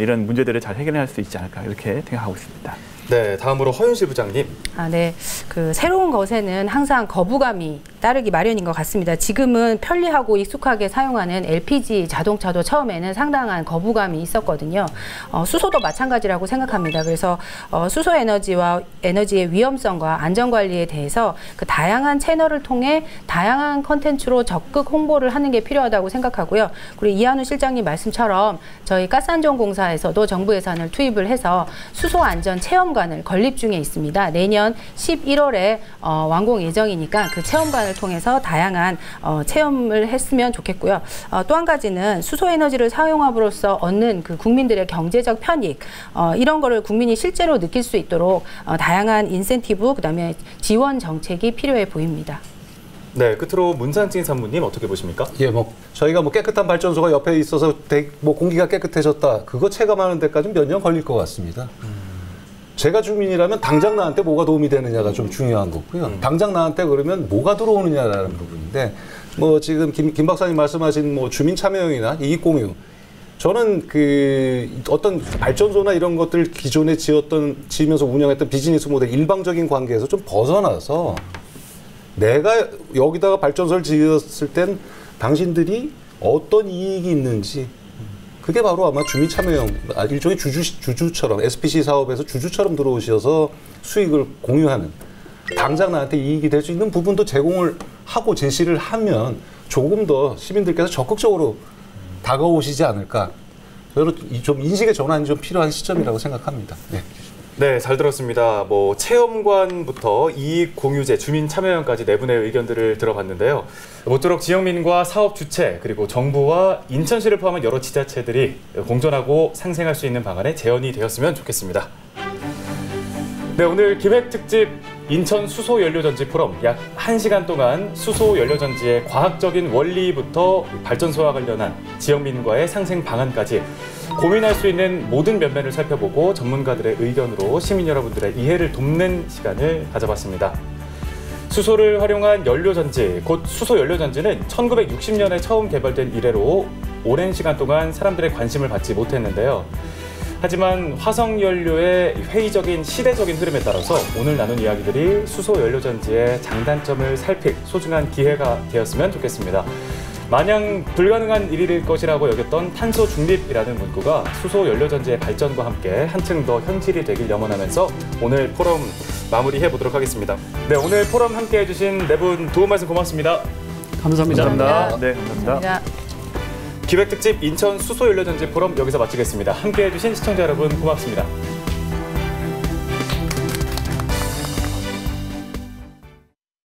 이런 문제들을 잘 해결할 수 있지 않을까 이렇게 생각하고 있습니다. 네, 다음으로 허윤실 부장님. 네. 그 새로운 것에는 항상 거부감이 따르기 마련인 것 같습니다. 지금은 편리하고 익숙하게 사용하는 LPG 자동차도 처음에는 상당한 거부감이 있었거든요. 수소도 마찬가지라고 생각합니다. 그래서 수소 에너지와 에너지의 위험성과 안전관리에 대해서 그 다양한 채널을 통해 다양한 컨텐츠로 적극 홍보를 하는 게 필요하다고 생각하고요. 그리고 이한우 실장님 말씀처럼 저희 가스안전공사에서도 정부 예산을 투입을 해서 수소 안전 체험관을 건립 중에 있습니다. 내년 11월에 완공 예정이니까 그 체험관을 통해서 다양한 체험을 했으면 좋겠고요. 또 한 가지는 수소 에너지를 사용함으로써 얻는 그 국민들의 경제적 편익 이런 거를 국민이 실제로 느낄 수 있도록 다양한 인센티브 그다음에 지원 정책이 필요해 보입니다. 네, 끝으로 문상진 산무님 어떻게 보십니까? 예, 저희가 깨끗한 발전소가 옆에 있어서 공기가 깨끗해졌다. 그거 체감하는 데까지는 몇 년 걸릴 것 같습니다. 제가 주민이라면 당장 나한테 뭐가 도움이 되느냐가 좀 중요한 거고요. 당장 나한테 그러면 뭐가 들어오느냐라는 부분인데, 지금 김 박사님 말씀하신 주민 참여형이나 이익 공유. 저는 어떤 발전소나 이런 것들 기존에 지으면서 운영했던 비즈니스 모델 일방적인 관계에서 좀 벗어나서 내가 여기다가 발전소를 지었을 땐 당신들이 어떤 이익이 있는지 그게 바로 아마 주민 참여형, 일종의 주주처럼 SPC 사업에서 주주처럼 들어오셔서 수익을 공유하는 당장 나한테 이익이 될 수 있는 부분도 제공을 하고 제시를 하면 조금 더 시민들께서 적극적으로 다가오시지 않을까. 저는 좀 인식의 전환이 좀 필요한 시점이라고 생각합니다. 네. 네, 잘 들었습니다. 체험관부터 이익 공유제, 주민 참여형까지 네 분의 의견들을 들어봤는데요. 모쪼록 지역민과 사업 주체, 그리고 정부와 인천시를 포함한 여러 지자체들이 공존하고 상생할 수 있는 방안에 재현이 되었으면 좋겠습니다. 네, 오늘 기획특집 인천 수소연료전지 포럼 약 1시간 동안 수소연료전지의 과학적인 원리부터 발전소와 관련한 지역민과의 상생 방안까지 고민할 수 있는 모든 면면을 살펴보고 전문가들의 의견으로 시민 여러분들의 이해를 돕는 시간을 가져봤습니다. 수소를 활용한 연료전지, 곧 수소연료전지는 1960년에 처음 개발된 이래로 오랜 시간 동안 사람들의 관심을 받지 못했는데요. 하지만 화석연료의 회의적인 시대적인 흐름에 따라서 오늘 나눈 이야기들이 수소연료전지의 장단점을 살필 소중한 기회가 되었으면 좋겠습니다. 마냥 불가능한 일일 것이라고 여겼던 탄소 중립이라는 문구가 수소연료전지의 발전과 함께 한층 더 현실이 되길 염원하면서 오늘 포럼 마무리해 보도록 하겠습니다. 네, 오늘 포럼 함께 해주신 네 분 도움 말씀 고맙습니다. 감사합니다. 감사합니다. 네, 감사합니다. 기획특집 인천 수소연료전지 포럼 여기서 마치겠습니다. 함께 해주신 시청자 여러분 고맙습니다.